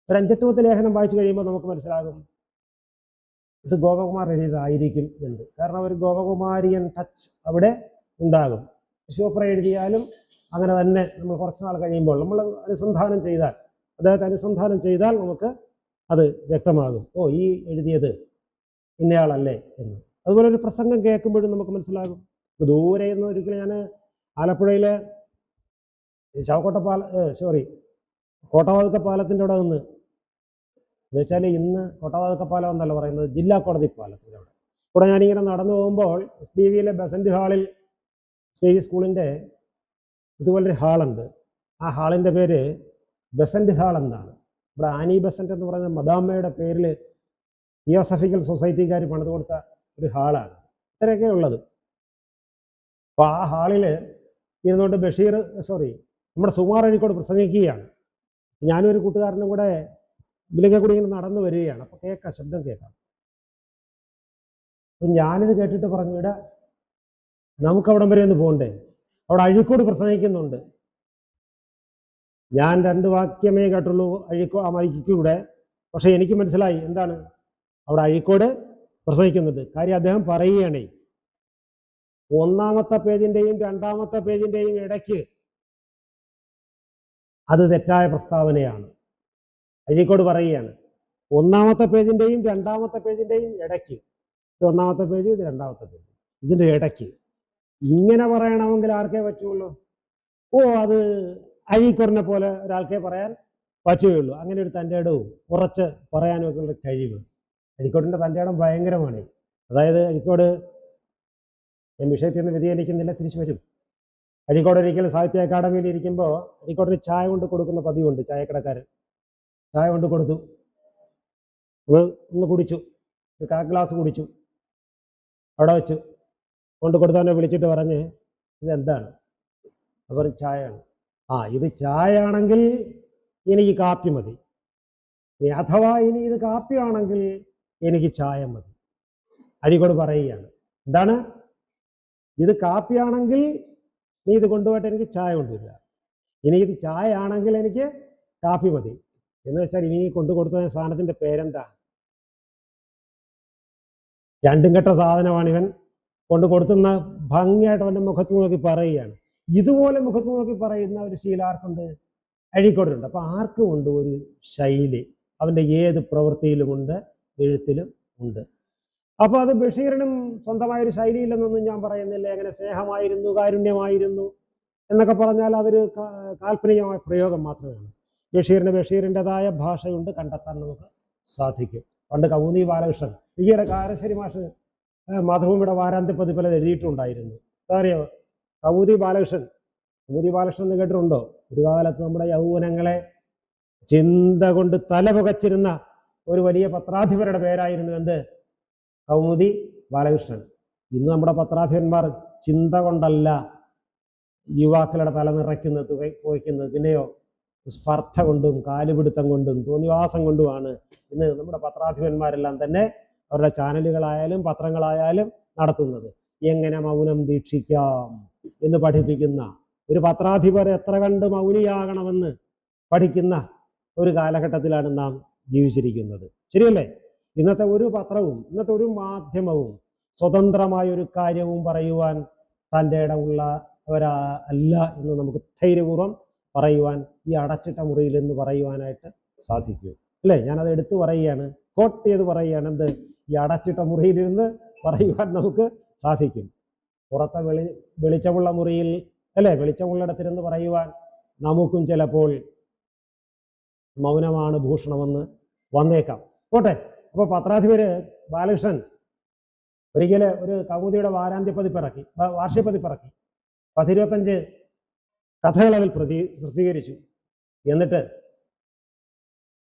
ഒരു 5-8 ലേഖനം വായിച്ചു കഴിയുമ്പോൾ നമുക്ക് മനസ്സിലാകും ഇത് ഗോപകുമാർ എഴുതിയതായിരിക്കും എന്ന്. കാരണം ഒരു ഗോപകുമാരിയൻ ടച്ച് അവിടെ ഉണ്ടാകും. ശിവപ്ര എഴുതിയാലും അങ്ങനെ തന്നെ നമ്മൾ കുറച്ച് നാൾ കഴിയുമ്പോൾ നമ്മൾ അനുസന്ധാനം ചെയ്താൽ, അദ്ദേഹത്തെ അനുസന്ധാനം ചെയ്താൽ നമുക്ക് അത് വ്യക്തമാകും, ഓ ഈ എഴുതിയത് ഇന്നയാളല്ലേ എന്ന്. അതുപോലെ ഒരു പ്രസംഗം കേൾക്കുമ്പോഴും നമുക്ക് മനസ്സിലാകും. ദൂരെ നിന്ന് ഒരിക്കലും ഞാൻ ആലപ്പുഴയിലെ കോട്ടവാതുക്ക പാലത്തിൻ്റെ അവിടെ നിന്ന്, എന്ന് വെച്ചാൽ ഇന്ന് കോട്ടവാതുക്ക പാലം എന്നല്ല പറയുന്നത്, ജില്ലാ കോടതി പാലത്തിൻ്റെ അവിടെ ഞാനിങ്ങനെ നടന്നു പോകുമ്പോൾ SDVയിലെ ബസന്റ് ഹാളിൽ, SDV സ്കൂളിൻ്റെ ഇതുപോലൊരു ഹാളുണ്ട്. ആ ഹാളിൻ്റെ പേര് ബസന്റ് ഹാൾ എന്നാണ്. ഇവിടെ ആനി ബസന്റ് എന്ന് പറയുന്ന മദാമ്മയുടെ പേരിൽ തിയോസഫിക്കൽ സൊസൈറ്റിക്കാർ പണിത് കൊടുത്ത ഒരു ഹാളാണ്. ഇത്രയൊക്കെ ഉള്ളത്. അപ്പോൾ ആ ഹാളിൽ ഇരുന്നുകൊണ്ട് നമ്മുടെ സുകുമാർ അഴീക്കോട് പ്രസംഗിക്കുകയാണ്. ഞാനും ഒരു കൂട്ടുകാരനും കൂടെ ഇതിലേക്ക് കൂടി ഇങ്ങനെ നടന്നു വരികയാണ്. അപ്പോൾ ശബ്ദം കേൾക്കാം. അപ്പം ഞാനിത് കേട്ടിട്ട് പറഞ്ഞു, ഇവിടെ നമുക്കവിടം വരെ ഒന്ന് പോകണ്ടേ, അവിടെ അഴീക്കോട് പ്രസംഗിക്കുന്നുണ്ട്. ഞാൻ 2 വാക്യമേ കേട്ടുള്ളൂ ആ മൈക്കിലൂടെ. പക്ഷെ എനിക്ക് മനസ്സിലായി എന്താണ് അവിടെ അഴീക്കോട് പ്രസംഗിക്കുന്നുണ്ട്. കാര്യം അദ്ദേഹം പറയുകയാണേ, 1-ാമത്തെ പേജിൻ്റെയും 2-ാമത്തെ പേജിൻ്റെയും ഇടയ്ക്ക് അത് തെറ്റായ പ്രസ്താവനയാണ്. അഴീക്കോട് പറയുകയാണ് 1-ാമത്തെ പേജിൻ്റെയും 2-ാമത്തെ പേജിൻ്റെയും ഇടയ്ക്ക്, ഇത് 1-ാമത്തെ പേജ്, ഇത് 2-ാമത്തെ പേജ്, ഇതിൻ്റെ ഇടയ്ക്ക് ഇങ്ങനെ പറയണമെങ്കിൽ ആർക്കേ പറ്റുള്ളൂ? അത് അഴീക്കോടിനെ പോലെ ഒരാൾക്കേ പറയാൻ പറ്റുകയുള്ളൂ. അങ്ങനെ ഒരു തൻ്റെ ഇടവും ഉറച്ച് പറയാനൊക്കെ ഉള്ള കഴിവ് അഴീക്കോടിൻ്റെ തൻ്റെ ഇടം ഭയങ്കരമാണ്. അതായത് അഴീക്കോട്, ഞാൻ വിഷയത്തിൽ നിന്ന് വ്യതിചലിക്കുന്നില്ല, തിരിച്ചു വരും. അഴീക്കോട് ഒരിക്കലും സാഹിത്യ അക്കാദമിയിൽ ഇരിക്കുമ്പോൾ അഴീക്കോടിന് ചായ കൊണ്ട് കൊടുക്കുന്ന പതിവുണ്ട്. ചായക്കടക്കാരൻ ചായ കൊണ്ട് കൊടുത്തു, ഒന്ന് കുടിച്ചു, ഒരു 1/4 ഗ്ലാസ് കുടിച്ചു, അവിടെ വെച്ചു. കൊണ്ട് കൊടുത്തവനെ വിളിച്ചിട്ട് പറഞ്ഞ് ഇതെന്താണ്? അവർ ചായയാണ്. ഇത് ചായ ആണെങ്കിൽ എനിക്ക് കാപ്പി മതി, അഥവാ ഇനി ഇത് കാപ്പിയാണെങ്കിൽ എനിക്ക് ചായ മതി. അഴീക്കോട് പറയുകയാണ്, എന്താണ്? ഇത് കാപ്പിയാണെങ്കിൽ നീ ഇത് കൊണ്ടുപോയിട്ട് എനിക്ക് ചായ കൊണ്ടുവരിക, ഇനി ഇത് ചായ ആണെങ്കിൽ എനിക്ക് കാപ്പി മതി. എന്ന് വെച്ചാൽ ഇനി കൊണ്ടു കൊടുത്ത സാധനത്തിൻ്റെ പേരെന്താ? രണ്ടും കെട്ട സാധനമാണ്. ഇവൻ കൊണ്ട് കൊടുത്തുന്ന ഭംഗിയായിട്ട് അവൻ്റെ മുഖത്ത് നോക്കി പറയുകയാണ്. ഇതുപോലെ മുഖത്ത് നോക്കി പറയുന്ന ഒരു ശീലം ആർക്കുണ്ട്? അഴീക്കോടിനുണ്ട്. അപ്പോൾ ആർക്കും ഉണ്ട് ഒരു ശൈലി, അവൻ്റെ ഏത് പ്രവൃത്തിയിലുമുണ്ട്, എഴുത്തിലും ഉണ്ട്. അപ്പോൾ അത് ബഷീറിനും സ്വന്തമായൊരു ശൈലിയില്ലെന്നൊന്നും ഞാൻ പറയുന്നില്ല. എങ്ങനെ സ്നേഹമായിരുന്നു, കാരുണ്യമായിരുന്നു എന്നൊക്കെ പറഞ്ഞാൽ അതൊരു കാൽപ്പനികമായ പ്രയോഗം മാത്രമാണ്. ബഷീറിൻ്റെതായ ഭാഷയുണ്ട്, കണ്ടെത്താൻ നമുക്ക് സാധിക്കും. പണ്ട് കൗമുദി ബാലകൃഷ്ണൻ, ഈയിടെ കാരശ്ശേരി മാഷ് മാതൃഭൂമിയുടെ വാരാന്ത്യപ്പതിപ്പിൽ എഴുതിയിട്ടുണ്ടായിരുന്നു. അറിയോ കൗമുദി ബാലകൃഷ്ണൻ എന്ന് കേട്ടിട്ടുണ്ടോ? ഒരു കാലത്ത് നമ്മുടെ യൗവനങ്ങളെ ചിന്ത കൊണ്ട് തലപുകച്ചിരുന്ന ഒരു വലിയ പത്രാധിപരുടെ പേരായിരുന്നു എന്ത്? കൗമുദി ബാലകൃഷ്ണൻ. ഇന്ന് നമ്മുടെ പത്രാധിപന്മാർ ചിന്ത കൊണ്ടല്ല യുവാക്കളുടെ തല നിറയ്ക്കുന്നത്, പുകയ്ക്കുന്നത്, പിന്നെയോ സ്പർദ്ധ കൊണ്ടും കാലുപിടുത്തം കൊണ്ടും തോന്നിവാസം കൊണ്ടുമാണ് ഇന്ന് നമ്മുടെ പത്രാധിപന്മാരെല്ലാം തന്നെ അവരുടെ ചാനലുകളായാലും പത്രങ്ങളായാലും നടത്തുന്നത്. എങ്ങനെ മൗനം ദീക്ഷിക്കാം എന്ന് പഠിപ്പിക്കുന്ന ഒരു പത്രാധിപർ എത്ര കണ്ട് മൗനിയാകണമെന്ന് പഠിക്കുന്ന ഒരു കാലഘട്ടത്തിലാണ് നാം ജീവിച്ചിരിക്കുന്നത്. ശരിയല്ലേ? ഇന്നത്തെ ഒരു പത്രവും ഇന്നത്തെ ഒരു മാധ്യമവും സ്വതന്ത്രമായ ഒരു കാര്യവും പറയുവാൻ തൻ്റെ ഇടമുള്ളവരല്ല എന്ന് നമുക്ക് ധൈര്യപൂർവ്വം പറയുവാൻ ഈ അടച്ചിട്ട മുറിയിൽ എന്ന് പറയുവാനായിട്ട് സാധിക്കും, അല്ലേ? ഞാനത് എടുത്തു പറയുകയാണ്, കോട്ട് ചെയ്ത് പറയുകയാണ്. എന്ത്? ഈ അടച്ചിട്ട മുറിയിലിരുന്ന് പറയുവാൻ നമുക്ക് സാധിക്കും. പുറത്തെ വെളിച്ചമുള്ള മുറിയിൽ, അല്ലേ, വെളിച്ചമുള്ളിടത്തിരുന്ന് പറയുവാൻ നമുക്കും ചിലപ്പോൾ മൗനമാണ് ഭൂഷണമെന്ന് വന്നേക്കാം. പോട്ടെ. അപ്പോൾ പത്രാധിപര് ബാലകൃഷ്ണൻ ഒരിക്കൽ ഒരു കൗമുദിയുടെ വാരാന്ത്യപ്പതിപ്പിറക്കി, വാർഷിക പതിപ്പിറക്കി. 10-25 കഥകൾ അതിൽ പ്രസിദ്ധീകരിച്ചു. എന്നിട്ട്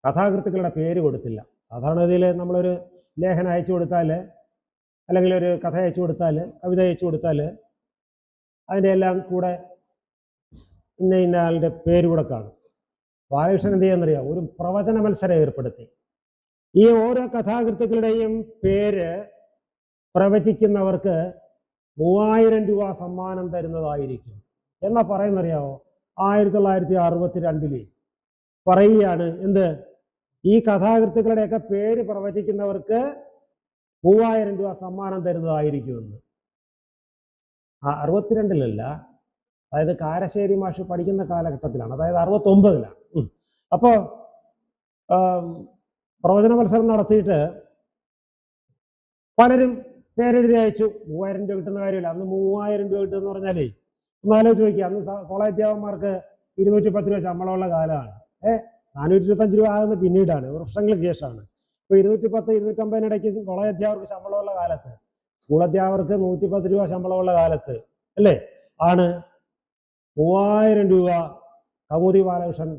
കഥാകൃത്തുക്കളുടെ പേര് കൊടുത്തില്ല. സാധാരണഗതിയിൽ നമ്മളൊരു ലേഖനം അയച്ചു കൊടുത്താൽ, അല്ലെങ്കിൽ ഒരു കഥ അയച്ചു കൊടുത്താൽ, കവിത അയച്ചു കൊടുത്താൽ അതിൻ്റെ എല്ലാം കൂടെ ഇന്ന ആളുടെ പേര് കൂടെ കാണും. ബാലകൃഷ്ണൻ എന്ത് ചെയ്യാന്നറിയാം, ഒരു പ്രവചന മത്സരം ഏർപ്പെടുത്തി. ഈ ഓരോ കഥാകൃത്തുക്കളുടെയും പേര് പ്രവചിക്കുന്നവർക്ക് 3000 രൂപ സമ്മാനം തരുന്നതായിരിക്കും എന്നാ പറയുന്നറിയാമോ. 1962 പറയുകയാണ് എന്ത്, ഈ കഥാകൃത്തുക്കളുടെയൊക്കെ പേര് പ്രവചിക്കുന്നവർക്ക് 3000 രൂപ സമ്മാനം തരുന്നതായിരിക്കുമെന്ന്. 62 അതായത് കാരശ്ശേരി മാഷ് പഠിക്കുന്ന കാലഘട്ടത്തിലാണ്, അതായത് 69 അപ്പോൾ പ്രവചന മത്സരം നടത്തിയിട്ട് പലരും പേരെഴുതി അയച്ചു. 3000 രൂപ കിട്ടുന്ന കാര്യമില്ല. അന്ന് 3000 രൂപ കിട്ടുമെന്ന് പറഞ്ഞാലേ ഒന്ന് ആലോചിച്ച് നോക്കിയാൽ, അന്ന് കോളേജ് അധ്യാപകന്മാർക്ക് 210 രൂപ ശമ്പളമുള്ള കാലമാണ്. 425 രൂപ ആകുന്ന പിന്നീടാണ്, വർഷങ്ങൾക്ക് ശേഷമാണ്. ഇപ്പോൾ 210, 250 ഇടയ്ക്ക് കോളേജ് അധ്യാപകർക്ക് ശമ്പളമുള്ള കാലത്ത്, സ്കൂൾ അധ്യാപകർക്ക് 110 രൂപ ശമ്പളമുള്ള കാലത്ത് അല്ലേ ആണ് 3000 രൂപ കൗമുദി ബാലകൃഷ്ണൻ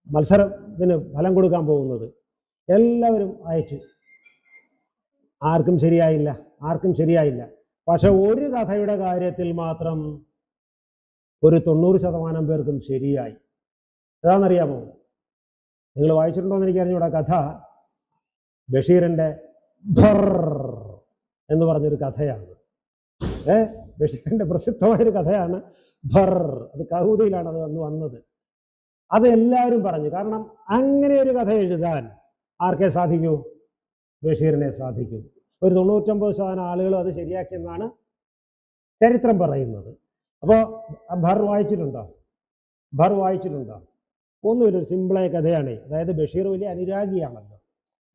മത്സരത്തിന് ഫലം കൊടുക്കാൻ പോകുന്നത്. എല്ലാവരും അയച്ചു. ആർക്കും ശരിയായില്ല. പക്ഷെ ഒരു കഥയുടെ കാര്യത്തിൽ മാത്രം ഒരു 90% പേർക്കും ശരിയായി. ഏതാണെന്നറിയാമോ? നിങ്ങൾ വായിച്ചിട്ടുണ്ടോ എന്ന് എനിക്കറിഞ്ഞൂടാ. കഥ ബഷീറിൻ്റെ ഭർ എന്ന് പറഞ്ഞൊരു കഥയാണ്. ബഷീറിൻ്റെ പ്രസിദ്ധമായൊരു കഥയാണ് ഭർ. അത് കൗമുദിയിലാണ് അത് വന്നത്. അത് എല്ലാവരും പറഞ്ഞു. കാരണം അങ്ങനെ ഒരു കഥ എഴുതാൻ ആർക്കേ സാധിക്കൂ? ബഷീറിനെ സാധിക്കൂ. ഒരു 99% ആളുകളും അത് ശരിയാക്കിയെന്നാണ് ചരിത്രം പറയുന്നത്. അപ്പോൾ ഭർ വായിച്ചിട്ടുണ്ടോ? ഒന്നുമില്ല, ഒരു സിമ്പിളായ കഥയാണ്. അതായത് ബഷീർ വലിയ അനുരാഗിയാണല്ലോ.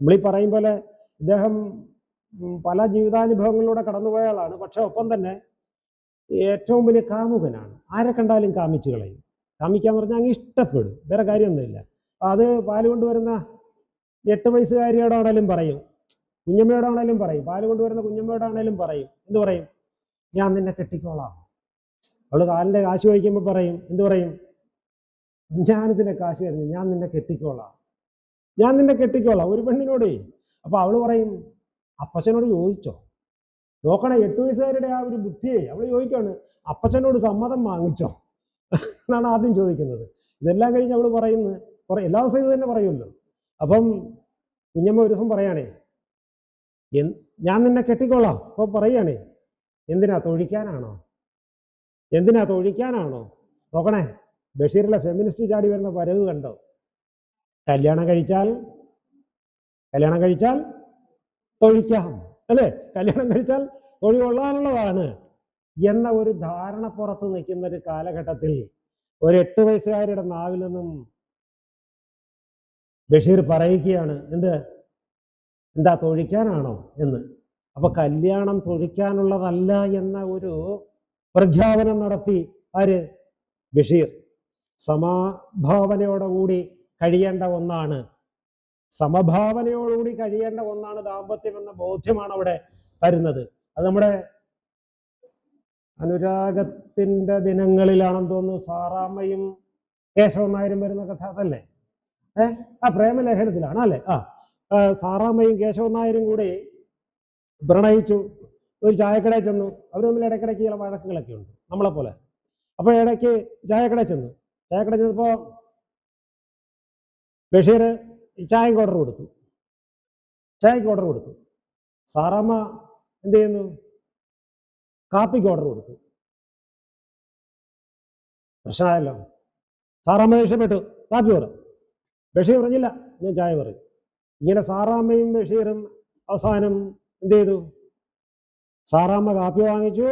നമ്മളീ പറയും പോലെ ഇദ്ദേഹം പല ജീവിതാനുഭവങ്ങളിലൂടെ കടന്നുപോയ ആളാണ്. പക്ഷെ ഒപ്പം തന്നെ ഏറ്റവും വലിയ കാമുകനാണ്. ആരെ കണ്ടാലും കാമിച്ചു കളയും. കാമിക്കാന്ന് പറഞ്ഞാൽ അങ്ങ് ഇഷ്ടപ്പെടും, വേറെ കാര്യമൊന്നുമില്ല. അത് പാല് കൊണ്ടുവരുന്ന 8 വയസ്സുകാരിയോടാണേലും പറയും, കുഞ്ഞമ്മയോടാണേലും പറയും, പാല് കൊണ്ടുവരുന്ന കുഞ്ഞമ്മയോടാണേലും പറയും. എന്ത് പറയും? ഞാൻ നിന്നെ കെട്ടിക്കോളാം. അവള് കാലിൻ്റെ കാശ് ചോദിക്കുമ്പോൾ പറയും, എന്ത് പറയും? ഞാനിതിൻ്റെ കാശ് തരുന്നു, ഞാൻ നിന്നെ കെട്ടിക്കോളാം ഒരു പെണ്ണിനോടേ. അപ്പോൾ അവള് പറയും, അപ്പച്ചനോട് ചോദിച്ചോ? നോക്കണേ, 8 വയസ്സുകാരുടെ ആ ഒരു ബുദ്ധിയെ അവള് ചോദിക്കാണ്, അപ്പച്ചനോട് സമ്മതം വാങ്ങിച്ചോ എന്നാണ് ആദ്യം ചോദിക്കുന്നത്. ഇതെല്ലാം കഴിഞ്ഞ് അവള് പറയുന്നത് എല്ലാ ദിവസവും ഇത് തന്നെ പറയുമല്ലോ. അപ്പം കുഞ്ഞമ്മ ഒരു ദിവസം പറയാണേ, ഞാൻ നിന്നെ കെട്ടിക്കോളാം. അപ്പോൾ പറയുകയാണേ, എന്തിനാ തൊഴിക്കാനാണോ? നോക്കണേ, ബഷീറിലെ ഫെമിനിസ്റ്റ് ചാടി വരുന്ന വരവ് കണ്ടോ? കല്യാണം കഴിച്ചാൽ തൊഴിക്കാം അല്ലേ, കല്യാണം കഴിച്ചാൽ തൊഴിൽ കൊള്ളാനുള്ളതാണ് എന്ന ഒരു ധാരണ പുറത്ത് നിൽക്കുന്ന ഒരു കാലഘട്ടത്തിൽ ഒരു 8 വയസ്സുകാരുടെ നാവിൽ നിന്നും ബഷീർ പറയിക്കുകയാണ്, എന്താ തൊഴിക്കാനാണോ എന്ന്. അപ്പൊ കല്യാണം തൊഴിക്കാനുള്ളതല്ല എന്ന ഒരു പ്രഖ്യാപനം നടത്തി ആര്? ബഷീർ. സമഭാവനയോടുകൂടി കഴിയേണ്ട ഒന്നാണ് ദാമ്പത്യം എന്ന ബോധ്യമാണ് അവിടെ തരുന്നത്. അത് നമ്മുടെ അനുരാഗത്തിന്റെ ദിനങ്ങളിലാണെന്ന് തോന്നുന്നു സാറാമ്മയും കേശവൻ നായരും വരുന്ന കഥ അതല്ലേ? പ്രേമലേഖനത്തിലാണ് അല്ലേ? സാറാമ്മയും കേശവൻ നായരും കൂടി പ്രണയിച്ചു. ഒരു ചായക്കടയിൽ ചെന്നു. അവർ തമ്മിൽ ഇടയ്ക്കിടയ്ക്ക് ചില വഴക്കുകളൊക്കെ ഉണ്ട്, നമ്മളെപ്പോലെ. അപ്പോൾ ഇടയ്ക്ക് ചായക്കടയിൽ ചെന്നപ്പോൾ ബഷീർ ചായക്ക് ഓർഡർ കൊടുത്തു. സാറാമ്മ എന്ത് ചെയ്യുന്നു? കാപ്പിക്ക് ഓർഡർ കൊടുത്തു. പ്രശ്നമായല്ലോ. സാറാമ്മ ദേഷ്യപ്പെട്ടു, കാപ്പി പറ. ബഷീർ പറഞ്ഞില്ല, ഞാൻ ചായ പറയും. ഇങ്ങനെ സാറാമ്മയും ബഷീറും അവസാനം എന്ത് ചെയ്തു? സാറാമ്മ കാപ്പി വാങ്ങിച്ചു,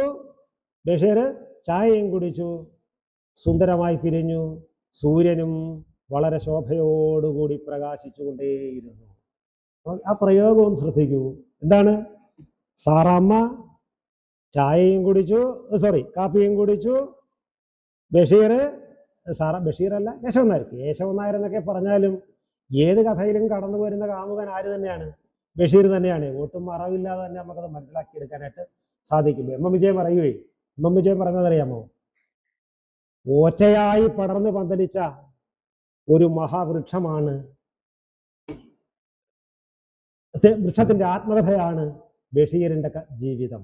ബഷീർ ചായയും കുടിച്ചു. സുന്ദരമായി പിരിഞ്ഞു. സൂര്യനും വളരെ ശോഭയോടുകൂടി പ്രകാശിച്ചുകൊണ്ടേയിരുന്നു. ആ പ്രയോഗവും ശ്രദ്ധിക്കൂ. എന്താണ്? സാറാമ്മ കാപ്പിയും കുടിച്ചു. ബഷീറല്ല, കേശവൻ നായർ എന്നൊക്കെ പറഞ്ഞാലും ഏത് കഥയിലും കടന്നു വരുന്ന കാമുകൻ ആര് തന്നെയാണ്? ബഷീർ തന്നെയാണ്. ഒട്ടും മറവില്ലാതെ തന്നെ നമുക്കത് മനസ്സിലാക്കിയെടുക്കാനായിട്ട് സാധിക്കും. എം വിജയൻ പറയുന്നതറിയാമോ? ഒറ്റയായി പടർന്നു പന്തലിച്ച ഒരു മഹാവൃക്ഷമാണ്, വൃക്ഷത്തിന്റെ ആത്മകഥയാണ് ബഷീറിന്റെ ജീവിതം.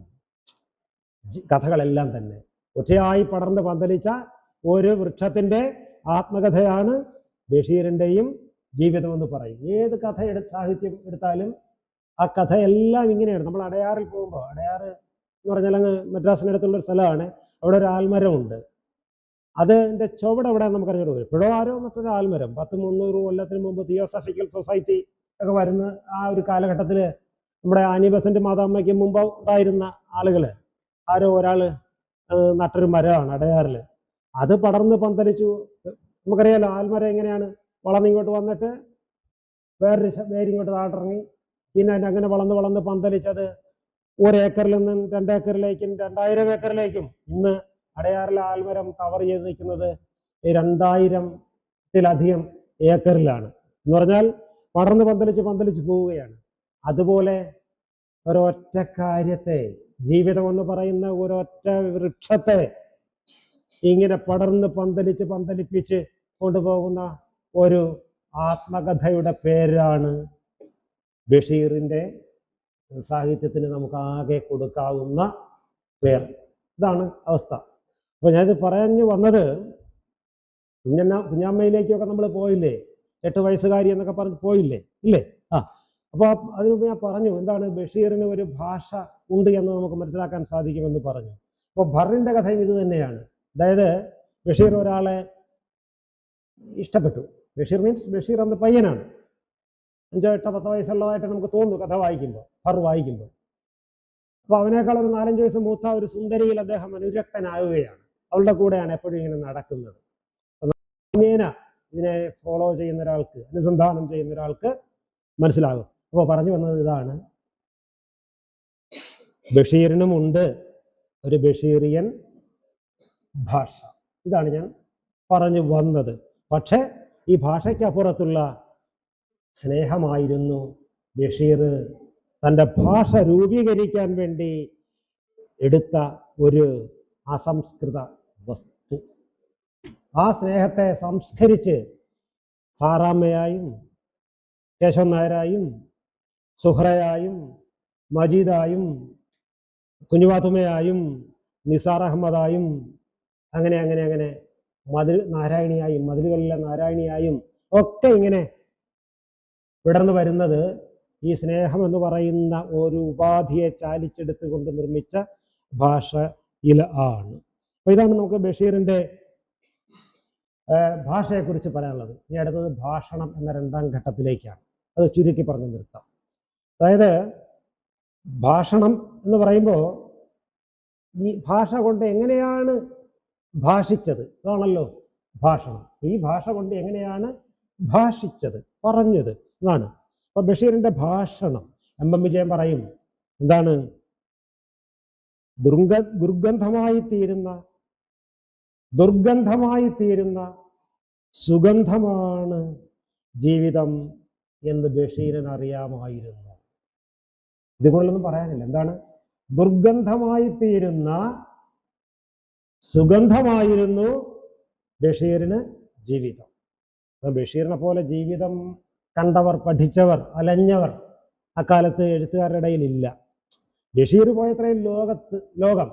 കഥകളെല്ലാം തന്നെ ഒറ്റയായി പടർന്ന് പന്തലിച്ച ഒരു വൃക്ഷത്തിന്റെ ആത്മകഥയാണ് ബഷീറിൻ്റെയും ജീവിതം എന്ന് പറയും. ഏത് കഥ സാഹിത്യം എടുത്താലും ആ കഥയെല്ലാം ഇങ്ങനെയാണ്. നമ്മൾ അടയാറിൽ പോകുമ്പോൾ, അടയാറ് എന്ന് പറഞ്ഞാൽ അങ്ങ് മദ്രാസിനടുത്തുള്ളൊരു സ്ഥലമാണ്. അവിടെ ഒരു ആൽമരമുണ്ട്. അതിൻ്റെ ചുവട് എവിടെ നമുക്കറിഞ്ഞു. എപ്പോഴോ ആരോ മറ്റൊരു ആൽമരം 100-300 കൊല്ലത്തിന് മുമ്പ് തിയോസഫിക്കൽ സൊസൈറ്റി ഒക്കെ വരുന്ന ആ ഒരു കാലഘട്ടത്തിൽ നമ്മുടെ ആനി ബസന്റ് മാതാമ്മയ്ക്ക് മുമ്പ് ഉണ്ടായിരുന്ന ആളുകൾ ആരോ ഒരാൾ നട്ടൊരു മരമാണ് അടയാറിൽ. അത് പടർന്ന് പന്തലിച്ചു. നമുക്കറിയാലോ ആൽമരം എങ്ങനെയാണ് വളർന്നിങ്ങോട്ട് വന്നിട്ട് വേരിങ്ങോട്ട് താട്ടിറങ്ങി, പിന്നെ അങ്ങനെ വളർന്ന് പന്തലിച്ചത് 1 ഏക്കറിൽ നിന്നും 2 ഏക്കറിലേക്കും 2000 ഏക്കറിലേക്കും. ഇന്ന് അടയാറിലെ ആൽമരം കവർ ചെയ്ത് നിൽക്കുന്നത് 2000-ത്തിലധികം ഏക്കറിലാണ്. എന്ന് പറഞ്ഞാൽ പടർന്ന് പന്തലിച്ച് പോവുകയാണ്. അതുപോലെ ഒരൊറ്റ കാര്യത്തെ, ജീവിതം എന്ന് പറയുന്ന ഒരൊറ്റ വൃക്ഷത്തെ ഇങ്ങനെ പടർന്ന് പന്തലിപ്പിച്ച് കൊണ്ടുപോകുന്ന ഒരു ആത്മകഥയുടെ പേരാണ് ബഷീറിൻ്റെ സാഹിത്യത്തിന് നമുക്ക് ആകെ കൊടുക്കാവുന്ന പേർ. ഇതാണ് അവസ്ഥ. അപ്പോൾ ഞാനിത് പറഞ്ഞു വന്നത്, കുഞ്ഞമ്മയിലേക്കൊക്കെ നമ്മൾ പോയില്ലേ, 8 വയസ്സുകാരി എന്നൊക്കെ പറഞ്ഞ് പോയില്ലേ, ഇല്ലേ? അപ്പോൾ അതിന് മുമ്പ് ഞാൻ പറഞ്ഞു എന്താണ് ബഷീറിന് ഒരു ഭാഷ ഉണ്ട് എന്ന് നമുക്ക് മനസ്സിലാക്കാൻ സാധിക്കുമെന്ന് പറഞ്ഞു. അപ്പോൾ ഭറിൻ്റെ കഥയും ഇത് തന്നെയാണ്. അതായത് ബഷീർ ഒരാളെ ഇഷ്ടപ്പെട്ടു. ബഷീർ മീൻസ് ബഷീർ എന്ന പയ്യനാണ്. 5, 8, 10 വയസ്സുള്ളതായിട്ട് നമുക്ക് തോന്നുന്നു കഥ വായിക്കുമ്പോൾ, ഭർ വായിക്കുമ്പോൾ. അപ്പോൾ അവനേക്കാൾ ഒരു 4-5 വയസ്സ് മൂത്ത ഒരു സുന്ദരിയിൽ അദ്ദേഹം അനുരക്തനാവുകയാണ്. അവളുടെ കൂടെയാണ് എപ്പോഴും ഇങ്ങനെ നടക്കുന്നത്. ഇതിനെ ഫോളോ ചെയ്യുന്ന ഒരാൾക്ക്, അനുസന്ധാനം ചെയ്യുന്ന ഒരാൾക്ക് മനസ്സിലാകും. അപ്പോൾ പറഞ്ഞു വന്നത് ഇതാണ്, ബഷീറിനുമുണ്ട് ഒരു ബഷീറിയൻ ഭാഷ. ഇതാണ് ഞാൻ പറഞ്ഞു വന്നത്. പക്ഷേ ഈ ഭാഷയ്ക്കപ്പുറത്തുള്ള സ്നേഹമായിരുന്നു ബഷീർ തൻ്റെ ഭാഷ രൂപീകരിക്കാൻ വേണ്ടി എടുത്ത ഒരു അസംസ്കൃത വസ്തു. ആ സ്നേഹത്തെ സംസ്കരിച്ച് സാറാമ്മയായും കേശവൻ നായരായും സുഹ്റയായും മജീദായും കുഞ്ഞുവാത്തുമ്മയായും നിസാർ അഹമ്മദായും അങ്ങനെ മതിലുകളിലെ നാരായണിയായും ഒക്കെ ഇങ്ങനെ വിടർന്നു വരുന്നത് ഈ സ്നേഹം എന്ന് പറയുന്ന ഒരു ഉപാധിയെ ചാലിച്ചെടുത്തുകൊണ്ട് നിർമ്മിച്ച ഭാഷയിൽ ആണ്. അപ്പോൾ ഇതാണ് നമുക്ക് ബഷീറിൻ്റെ ഭാഷയെക്കുറിച്ച് പറയാനുള്ളത്. ഇനി അടുത്തത് ഭാഷണം എന്ന 2ാം ഘട്ടത്തിലേക്കാണ്. അത് ചുരുക്കി പറഞ്ഞു നിർത്താം. അതായത് ഭാഷണം എന്ന് പറയുമ്പോൾ ഈ ഭാഷ കൊണ്ട് എങ്ങനെയാണ് ഭാഷിച്ചത്, അതാണല്ലോ ഭാഷണം. ഈ ഭാഷ കൊണ്ട് എങ്ങനെയാണ് ഭാഷിച്ചത്, പറഞ്ഞത്, എന്നാണ്. അപ്പൊ ബഷീറിന്റെ ഭാഷണം എം വിജയൻ പറയും എന്താണ്, ദുർഗന്ധമായി തീരുന്ന സുഗന്ധമാണ് ജീവിതം എന്ന് ബഷീറിന് അറിയാമായിരുന്നു. ഇതുകൊണ്ടൊന്നും പറയാനില്ല. എന്താണ്? ദുർഗന്ധമായി തീരുന്ന സുഗന്ധമായിരുന്നു ബഷീറിന് ജീവിതം. ബഷീറിനെ പോലെ ജീവിതം കണ്ടവർ, പഠിച്ചവർ, അലഞ്ഞവർ അക്കാലത്ത് എഴുത്തുകാരുടെ ഇടയിലില്ല. ബഷീർ പോയത്രയും ലോകം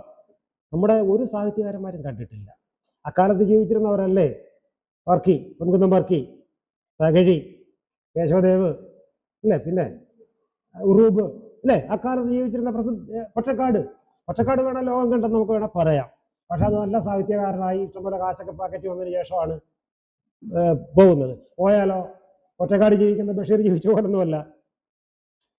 നമ്മുടെ ഒരു സാഹിത്യകാരന്മാരും കണ്ടിട്ടില്ല. അക്കാലത്ത് ജീവിച്ചിരുന്നവരല്ലേ വർക്കി, പൊൻകുന്നം വർക്കി, തകഴി, കേശവദേവ്, അല്ലേ, പിന്നെ ഉറൂബ്, അല്ലേ, അക്കാലത്ത് ജീവിച്ചിരുന്ന പൊറ്റക്കാട് വേണം ലോകം കണ്ടെന്ന് നമുക്ക് വേണം പറയാം. പക്ഷെ അത് നല്ല സാഹിത്യകാരനായി ഇഷ്ടംപോലെ കാശൊക്കെ പാക്കറ്റ് വന്നതിന് ശേഷമാണ് പോകുന്നത്. പോയാലോ ഒറ്റക്കാട് ജീവിക്കുന്ന ബഷീർ ജീവിച്ച പോലൊന്നുമല്ല.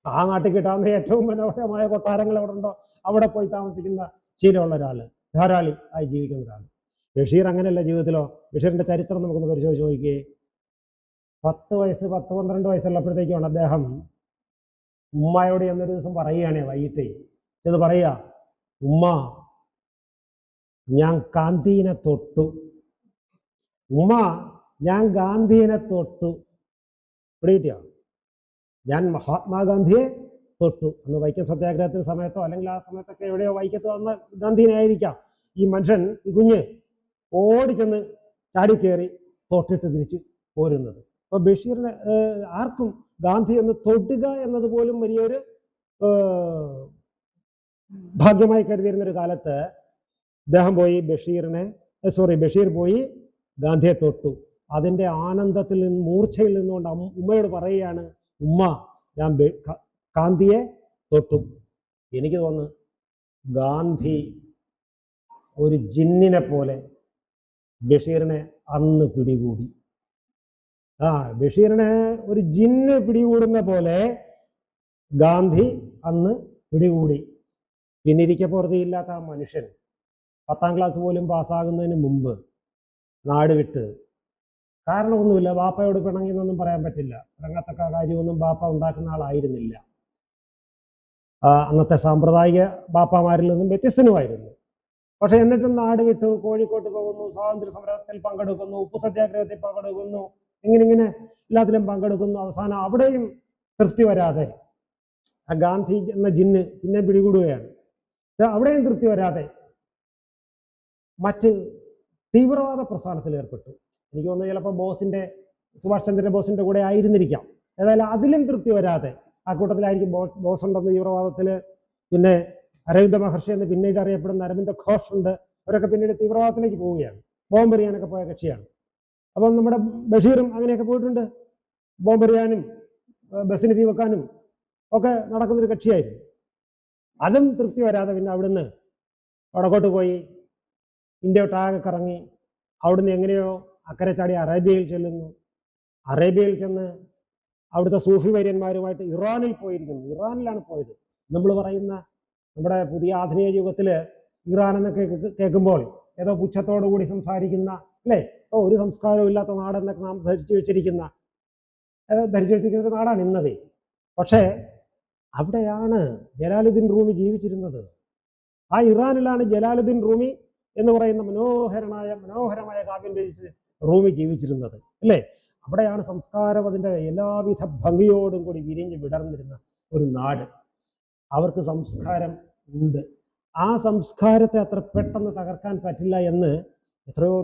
ആ നാട്ടിൽ കിട്ടാവുന്ന ഏറ്റവും മനോഹരമായ കൊട്ടാരങ്ങൾ എവിടെ ഉണ്ടോ അവിടെ പോയി താമസിക്കുന്ന ശീലമുള്ള ഒരാൾ, ധാരാളി ആയി ജീവിക്കുന്ന ഒരാൾ. ബഷീർ അങ്ങനെയല്ല ജീവിതത്തിലോ. ബഷീറിന്റെ ചരിത്രം നമുക്കൊന്ന് പരിശോധിച്ച് നോക്കിയേ. 10-12 വയസ്സുള്ളപ്പോഴത്തേക്കാണ് അദ്ദേഹം ഉമ്മയോട് എന്നൊരു ദിവസം പറയുകയാണേ, വൈകിട്ട് എന്ന് പറയുക, ഉമ്മ ഞാൻ ഗാന്ധിനെ തൊട്ടു, ഉമ്മ ഞാൻ ഗാന്ധിനെ തൊട്ടു. ഇവിടെ കിട്ടിയോ? ഞാൻ മഹാത്മാഗാന്ധിയെ തൊട്ടു. അന്ന് വൈക്കം സത്യാഗ്രഹത്തിന് സമയത്തോ അല്ലെങ്കിൽ ആ സമയത്തൊക്കെ എവിടെയോ വൈക്കത്ത് വന്ന ഗാന്ധിനെ ആയിരിക്കാം. ഈ മനുഷ്യൻ, ഈ കുഞ്ഞ് ഓടിച്ചെന്ന് ചാടിക്കയറി തൊട്ടിട്ട് തിരിച്ച് പോരുന്നത്. അപ്പോൾ ബഷീറിന് ആർക്കും ഗാന്ധി ഒന്ന് തൊടുക എന്നതുപോലും വലിയൊരു ഭാഗ്യമായി കരുതിയിരുന്നൊരു കാലത്ത് അദ്ദേഹം പോയി ബഷീർ പോയി ഗാന്ധിയെ തൊട്ടു. അതിൻ്റെ ആനന്ദത്തിൽ നിന്ന് മൂർച്ചയിൽ നിന്നുകൊണ്ട് ഉമ്മയോട് പറയുകയാണ്, ഉമ്മ ഞാൻ കാന്തിയെ തൊട്ടു. എനിക്ക് തോന്നുന്നു ഗാന്ധി ഒരു ജിന്നിനെ പോലെ ബഷീറിനെ അന്ന് പിടികൂടി. ബഷീറിനെ ഒരു ജിന്ന് പിടികൂടുന്ന പോലെ ഗാന്ധി അന്ന് പിടികൂടി. പിന്നിരിക്കപ്പുറത്തിയില്ലാത്ത ആ മനുഷ്യൻ 10ാം ക്ലാസ് പോലും പാസ്സാകുന്നതിന് മുമ്പ് നാട് വിട്ട്, കാരണമൊന്നുമില്ല, ബാപ്പയോട് പിണങ്ങിയെന്നൊന്നും പറയാൻ പറ്റില്ല. പിണങ്ങത്തക്ക കാര്യമൊന്നും ബാപ്പ ഉണ്ടാക്കുന്ന ആളായിരുന്നില്ല. അന്നത്തെ സാമ്പ്രദായിക ബാപ്പമാരിൽ നിന്നും വ്യത്യസ്തനുമായിരുന്നു. പക്ഷെ എന്നിട്ടും നാട് വിട്ടു കോഴിക്കോട്ട് പോകുന്നു, സ്വാതന്ത്ര്യ സമരത്തിൽ പങ്കെടുക്കുന്നു, ഉപ്പു സത്യാഗ്രഹത്തിൽ പങ്കെടുക്കുന്നു, ഇങ്ങനെ എല്ലാത്തിലും പങ്കെടുക്കുന്നു. അവസാനം അവിടെയും തൃപ്തി വരാതെ ആ ഗാന്ധി എന്ന ജിന്ന് പിന്നെ പിടികൂടുകയാണ്. അവിടെയും തൃപ്തി വരാതെ മറ്റ് തീവ്രവാദ പ്രസ്ഥാനത്തിൽ ഏർപ്പെട്ടു. എനിക്ക് തോന്നുന്നു ചിലപ്പോൾ സുഭാഷ് ചന്ദ്ര ബോസിന്റെ കൂടെ ആയിരുന്നിരിക്കാം. ഏതായാലും അതിലും തൃപ്തി വരാതെ ആ കൂട്ടത്തിലായിരിക്കും ബോസ് ഉണ്ടെന്ന് തീവ്രവാദത്തിൽ. പിന്നെ അരവിന്ദ മഹർഷി എന്ന് പിന്നീട് അറിയപ്പെടുന്ന അരവിന്ദ ഘോഷ് ഉണ്ട്. അവരൊക്കെ പിന്നീട് തീവ്രവാദത്തിലേക്ക് പോവുകയാണ്. ബോംബെറിയാനൊക്കെ പോയ കക്ഷിയാണ്. അപ്പം നമ്മുടെ ബഷീറും അങ്ങനെയൊക്കെ പോയിട്ടുണ്ട്. ബോംബെറിയാനും ബസ്സിന് തീ വെക്കാനും ഒക്കെ നടക്കുന്നൊരു കക്ഷിയായിരുന്നു. അതും തൃപ്തി വരാതെ പിന്നെ അവിടുന്ന് വടക്കോട്ട് പോയി ഇന്ത്യ ഒട്ടാകെ കറങ്ങി അവിടുന്ന് എങ്ങനെയോ അക്കരെ ചാടി അറേബ്യയിൽ ചെല്ലുന്നു. അറേബ്യയിൽ ചെന്ന് അവിടുത്തെ സൂഫി വര്യന്മാരുമായിട്ട് ഇറാനിൽ പോയിരിക്കുന്നു. ഇറാനിലാണ് പോയത്. നമ്മൾ പറയുന്ന നമ്മുടെ പുതിയ ആധുനിക യുഗത്തിൽ ഇറാൻ എന്നൊക്കെ കേൾക്കുമ്പോൾ ഏതോ പുച്ഛത്തോടു കൂടി സംസാരിക്കുന്ന, അല്ലേ, ഒരു സംസ്കാരവും ഇല്ലാത്ത നാടെന്നൊക്കെ നാം ധരിച്ചു വെച്ചിരിക്കുന്ന ഒരു നാടാണ് ഇന്നത്. പക്ഷേ അവിടെയാണ് ജലാലുദ്ദീൻ റൂമി ജീവിച്ചിരുന്നത്. ആ ഇറാനിലാണ് ജലാലുദ്ദീൻ റൂമി എന്ന് പറയുന്ന മനോഹരമായ കാവ്യം രചിച്ച് റൂമി ജീവിച്ചിരുന്നത്, അല്ലേ. അവിടെയാണ് സംസ്കാരം അതിൻ്റെ എല്ലാവിധ ഭംഗിയോടും കൂടി വിരിഞ്ഞ് വിടർന്നിരുന്ന ഒരു നാട്. അവർക്ക് സംസ്കാരം ഉണ്ട്. ആ സംസ്കാരത്തെ അത്ര പെട്ടെന്ന് തകർക്കാൻ പറ്റില്ല എന്ന് എത്രയോ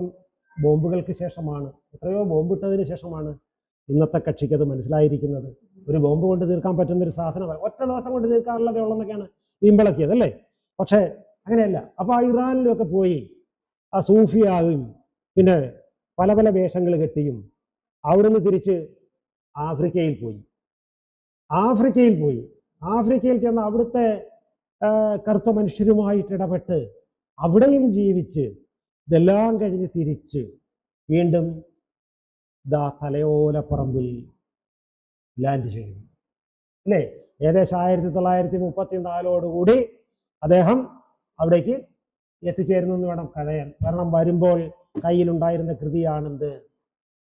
ബോംബിട്ടതിന് ശേഷമാണ് ഇന്നത്തെ കക്ഷിക്ക് അത് മനസ്സിലായിരിക്കുന്നത്. ഒരു ബോംബ് കൊണ്ട് തീർക്കാൻ പറ്റുന്നൊരു സാധനമാണ്, ഒറ്റ ദിവസം കൊണ്ട് തീർക്കാറുള്ളതേ ഉള്ളെന്നൊക്കെയാണ് വീമ്പിളക്കിയത്, അല്ലേ. പക്ഷേ അങ്ങനെയല്ല. അപ്പോൾ ആ ഇറാനിലൊക്കെ പോയി ആ സൂഫിയാകും, പിന്നെ പല പല വേഷങ്ങൾ കെട്ടിയും അവിടുന്ന് തിരിച്ച് ആഫ്രിക്കയിൽ ചെന്ന് അവിടുത്തെ കറുത്ത മനുഷ്യരുമായിട്ട് ഇടപെട്ട് അവിടെയും ജീവിച്ച് ഇതെല്ലാം കഴിഞ്ഞ് തിരിച്ച് വീണ്ടും തലയോലപ്പറമ്പിൽ ലാൻഡ് ചെയ്യുന്നു, അല്ലേ. ഏകദേശം 1934 അദ്ദേഹം അവിടേക്ക് എത്തിച്ചേരുന്നു എന്ന് വേണം കഴിയാൻ. കാരണം വരുമ്പോൾ കയ്യിലുണ്ടായിരുന്ന കൃതിയാണെന്ത്,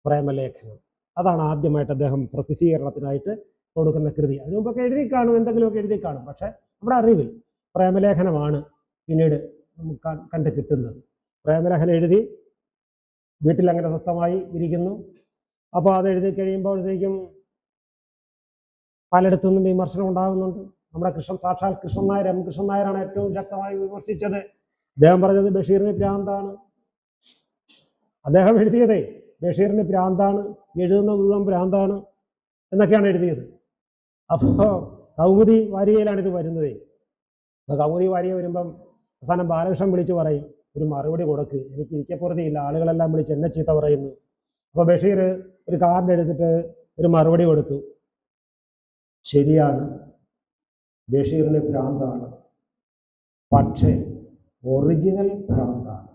പ്രേമലേഖനം. അതാണ് ആദ്യമായിട്ട് അദ്ദേഹം പ്രസിദ്ധീകരണത്തിനായിട്ട് കൊടുക്കുന്ന കൃതി. അതിനു മുമ്പൊക്കെ എഴുതി കാണും, എന്തെങ്കിലുമൊക്കെ എഴുതി കാണും. പക്ഷെ നമ്മുടെ അറിവിൽ പ്രേമലേഖനമാണ് പിന്നീട് നമുക്ക് കണ്ട് കിട്ടുന്നത്. പ്രേമലേഖനം എഴുതി വീട്ടിൽ അങ്ങനെ സ്വസ്ഥമായി ഇരിക്കുന്നു. അപ്പോൾ അത് എഴുതി കഴിയുമ്പോഴത്തേക്കും പലയിടത്തുനിന്നും വിമർശനം ഉണ്ടാകുന്നുണ്ട്. നമ്മുടെ സാക്ഷാൽ കൃഷ്ണൻ നായർ, എം കൃഷ്ണൻ നായരാണ് ഏറ്റവും ശക്തമായി വിമർശിച്ചത്. അദ്ദേഹം പറഞ്ഞത് ബഷീറിന് ഭ്രാന്താണ്. അദ്ദേഹം എഴുതിയതേ ബഷീറിന് ഭ്രാന്താണ്, എഴുതുന്ന മുഴുവൻ ഭ്രാന്താണ് എന്നൊക്കെയാണ് എഴുതിയത്. അപ്പോൾ കൗമുദി വാരികയിലാണിത് വരുന്നത്. അപ്പോൾ കൗമുദി വാരിക വരുമ്പം അവസാനം ബാലകൃഷ്ണൻ വിളിച്ചു പറയും, ഒരു മറുപടി കൊടുക്ക്, എനിക്ക് ഇരിക്കപ്പുറത്തിയില്ല, ആളുകളെല്ലാം വിളിച്ച് എന്നെ ചീത്ത പറയുന്നു. അപ്പോൾ ബഷീർ ഒരു കാർഡ് എടുത്തിട്ട് ഒരു മറുപടി കൊടുത്തു. ശരിയാണ്, ബഷീറിന് ഭ്രാന്താണ്, പക്ഷേ ഒറിജിനൽ ഭ്രാന്താണ്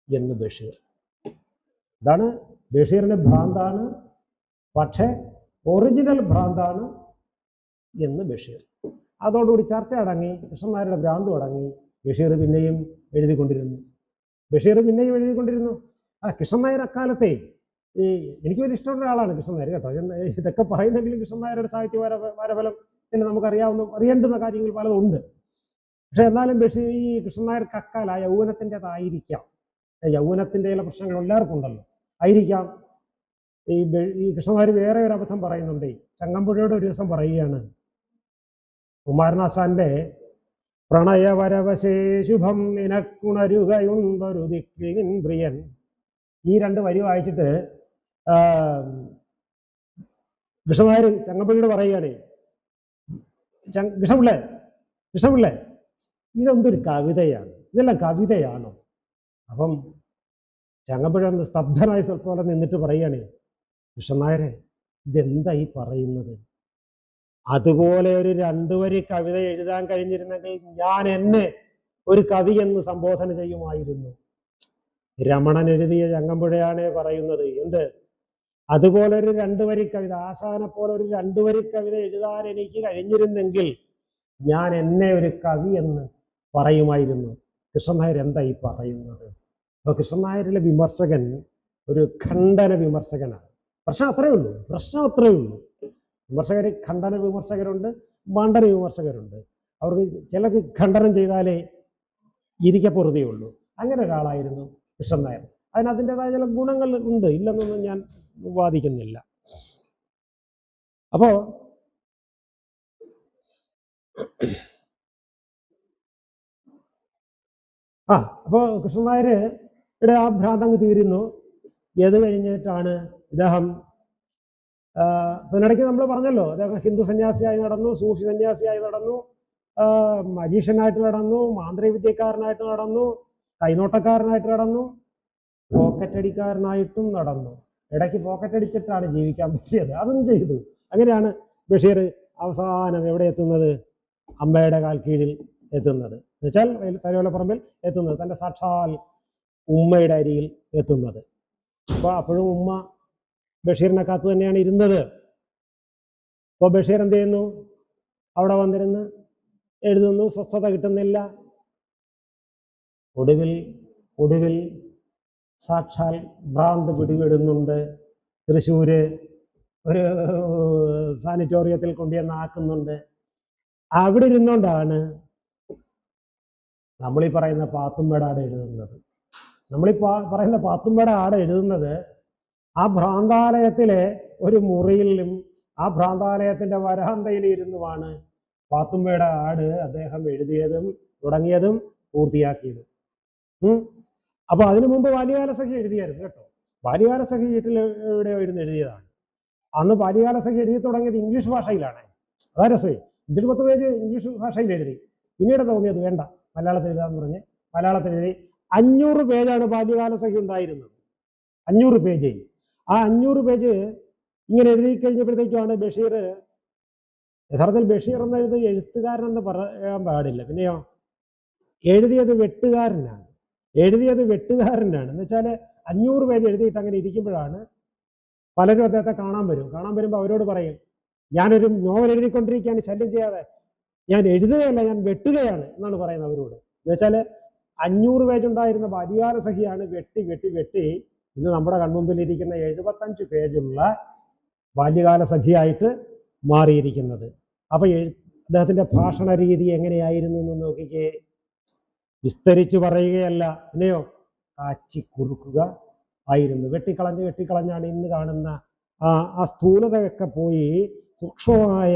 എന്ന് ബഷീർ. ഇതാണ്, ബഷീറിന് ഭ്രാന്താണ്, പക്ഷേ ഒറിജിനൽ ഭ്രാന്താണ് എന്ന് ബഷീർ. അതോടുകൂടി ചർച്ച അടങ്ങി, കൃഷ്ണൻ നായരുടെ ഭ്രാന്ത് അടങ്ങി. ബഷീർ പിന്നെയും എഴുതിക്കൊണ്ടിരുന്നു. കൃഷ്ണൻ നായർ അക്കാലത്തെ എനിക്ക് വലിയ ഇഷ്ടമുള്ള ഒരാളാണ് കൃഷ്ണൻ നായർ, കേട്ടോ. ഇതൊക്കെ പറയുന്നെങ്കിലും കൃഷ്ണൻ നായരുടെ സാഹിത്യ വാരഫലം പിന്നെ അറിയേണ്ടുന്ന കാര്യങ്ങൾ പലതുണ്ട്. പക്ഷെ എന്നാലും ഈ കൃഷ്ണൻ നായർ കക്കാല യൗവനത്തിൻ്റെതായിരിക്കാം. യൗവനത്തിൻ്റെ ചില പ്രശ്നങ്ങൾ എല്ലാവർക്കും ഉണ്ടല്ലോ, ആയിരിക്കാം. ഈ കൃഷ്ണൻ നായർ വേറെ ഒരു അബദ്ധം പറയുന്നുണ്ട്. ചങ്ങമ്പുഴയോട് ഒരു ദിവസം പറയുകയാണ്, കുമാരനാശാന്റെ പ്രണയവരവശേ ശുഭം നിനക്കുണരുകയുണ്ടൊരു ദിക്കിൽ നിൻ പ്രിയൻ, ഈ 2 വരി വായിച്ചിട്ട് കൃഷ്ണൻ നായർ ചങ്ങമ്പുഴയോട് പറയുകയാണ്, കൃഷ്ണപിള്ളേ ഇതെന്തൊരു കവിതയാണ്, ഇതെല്ലാം കവിതയാണോ? അപ്പം ചങ്ങമ്പുഴ ഒന്ന് സ്തബ്ധനായി സ്വല്പം നിന്നിട്ട് പറയുകയാണ്, കൃഷ്ണൻ നായരെ ഇതെന്തായി പറയുന്നത്? അതുപോലെ ഒരു 2 വരി കവിത എഴുതാൻ കഴിഞ്ഞിരുന്നെങ്കിൽ ഞാൻ എന്നെ ഒരു കവി എന്ന് സംബോധന ചെയ്യുമായിരുന്നു. രമണൻ എഴുതിയ ചങ്ങമ്പുഴയാണ് പറയുന്നത്. എന്ത്? അതുപോലെ ഒരു 2 വരി കവിത, ആശാനെ പോലെ ഒരു 2 വരി കവിത എഴുതാൻ എനിക്ക് കഴിഞ്ഞിരുന്നെങ്കിൽ ഞാൻ എന്നെ ഒരു കവി എന്ന് പറയുമായിരുന്നു. കൃഷ്ണൻ നായർ എന്തായി പറയുന്നത്? അപ്പോൾ കൃഷ്ണൻ നായരിലെ വിമർശകൻ ഒരു ഖണ്ഡന വിമർശകനാണ്. പ്രശ്നം അത്രയേ ഉള്ളൂ. വിമർശകർ ഖണ്ഡന വിമർശകരുണ്ട്, മണ്ഡന വിമർശകരുണ്ട്. അവർക്ക് ചിലർക്ക് ഖണ്ഡനം ചെയ്താലേ ഇരിക്കപ്പൊറുതിയുള്ളൂ. അങ്ങനെ ഒരാളായിരുന്നു കൃഷ്ണൻ നായർ. അതിൻ്റെതായ ചില ഗുണങ്ങൾ ഉണ്ട്, ഇല്ലെന്നൊന്നും ഞാൻ വാദിക്കുന്നില്ല. അപ്പോൾ കൃഷ്ണൻ നായരുടെ ആ ഭ്രാന്തങ്ങ് തീരുന്നു. ഏത് കഴിഞ്ഞിട്ടാണ് ഇദ്ദേഹം ഇതിനിടയ്ക്ക് നമ്മൾ പറഞ്ഞല്ലോ, അദ്ദേഹം ഹിന്ദു സന്യാസിയായി നടന്നു, സൂഫി സന്യാസിയായി നടന്നു, മജീഷ്യനായിട്ട് നടന്നു, മാന്ത്രിക വിദ്യക്കാരനായിട്ട് നടന്നു, കൈനോട്ടക്കാരനായിട്ട് നടന്നു, പോക്കറ്റടിക്കാരനായിട്ടും നടന്നു. ഇടയ്ക്ക് പോക്കറ്റടിച്ചിട്ടാണ് ജീവിക്കാൻ പറ്റിയത്, അതും ചെയ്തു. അങ്ങനെയാണ് ബഷീർ അവസാനം എവിടെ എത്തുന്നത്? അമ്മയുടെ കാൽ കീഴിൽ എത്തുന്നത്, എന്നുവെച്ചാൽ തലയോലപ്പറമ്പിൽ എത്തുന്നത്, തൻ്റെ സാക്ഷാൽ ഉമ്മയുടെ അരിയിൽ എത്തുന്നത്. അപ്പോൾ അപ്പോഴും ഉമ്മ ബഷീറിനെ കാത്തു തന്നെയാണ് ഇരുന്നത്. അപ്പോൾ ബഷീർ എന്ത് ചെയ്യുന്നു? അവിടെ വന്നിരുന്ന് എഴുതുന്നു, സ്വസ്ഥത കിട്ടുന്നില്ല. ഒടുവിൽ സാക്ഷാൽ ഭ്രാന്ത് പിടിപെടുന്നുണ്ട്. തൃശ്ശൂര് ഒരു സാനിറ്റോറിയത്തിൽ കൊണ്ടുവന്ന് ആക്കുന്നുണ്ട്. അവിടെ ഇരുന്നുകൊണ്ടാണ് നമ്മളീ പറയുന്ന പാത്തുമ്മയുടെ ആട് എഴുതുന്നത്. പറയുന്ന പാത്തുമ്മയുടെ ആട് എഴുതുന്നത് ആ ഭ്രാന്താലയത്തിലെ ഒരു മുറിയിലും ആ ഭ്രാന്താലയത്തിൻ്റെ വരാന്തയിൽ ഇരുന്നുമാണ് പാത്തുമ്മയുടെ ആട് അദ്ദേഹം എഴുതിയതും തുടങ്ങിയതും പൂർത്തിയാക്കിയതും. അപ്പോൾ അതിനു മുമ്പ് ബാല്യകാലസഖി എഴുതിയായിരുന്നു കേട്ടോ. ബാല്യകാലസഖി വീട്ടിൽ എവിടെയോ ഇരുന്ന് എഴുതിയതാണ്. അന്ന് ബാല്യകാലസഖി എഴുതി തുടങ്ങിയത് ഇംഗ്ലീഷ് ഭാഷയിലാണ്. അതാ രസമേ. 510 പേജ് ഇംഗ്ലീഷ് ഭാഷയിൽ എഴുതി. പിന്നീട് തോന്നിയത് വേണ്ട, മലയാളത്തിൽ എഴുതാന്ന് പറഞ്ഞ് മലയാളത്തിൽ എഴുതി. 500 പേജാണ് ബാല്യകാലസഖി ഉണ്ടായിരുന്നത്. 500 പേജ്. ആ 500 പേജ് ഇങ്ങനെ എഴുതി കഴിഞ്ഞപ്പോഴത്തേക്കാണ് ബഷീർ, യഥാർത്ഥത്തിൽ ബഷീർ എന്ന എഴുത്തുകാരനെന്ന് പറയാൻ പാടില്ല, പിന്നെയോ എഴുതിയത് വെട്ടുകാരനാണ്. എന്ന് വെച്ചാൽ 500 പേജ് എഴുതിയിട്ട് അങ്ങനെ ഇരിക്കുമ്പോഴാണ് പലരും അദ്ദേഹത്തെ കാണാൻ വരുമ്പോൾ അവരോട് പറയും, ഞാനൊരു നോവൽ എഴുതിക്കൊണ്ടിരിക്കുകയാണ്, ശല്യം ചെയ്യാതെ, ഞാൻ എഴുതുകയല്ല, ഞാൻ വെട്ടുകയാണ് എന്നാണ് പറയുന്നത് അവരോട്. എന്ന് വെച്ചാൽ 500 പേജ് ഉണ്ടായിരുന്ന ബാല്യകാലസഖിയാണ് വെട്ടി ഇന്ന് നമ്മുടെ കൺമുമ്പിലിരിക്കുന്ന 75 പേജുള്ള ബാല്യകാലസഖിയായിട്ട് മാറിയിരിക്കുന്നത്. അപ്പോൾ അദ്ദേഹത്തിൻ്റെ ഭാഷണ രീതി എങ്ങനെയായിരുന്നു എന്ന് നോക്കിക്കേ. വിസ്തരിച്ചു പറയുകയല്ല, പിന്നെയോ കാച്ചി കുറുക്കുക ആയിരുന്നു. വെട്ടിക്കളഞ്ഞാണ് ഇന്ന് കാണുന്ന ആ സ്ഥൂലതയൊക്കെ പോയി സൂക്ഷ്മമായ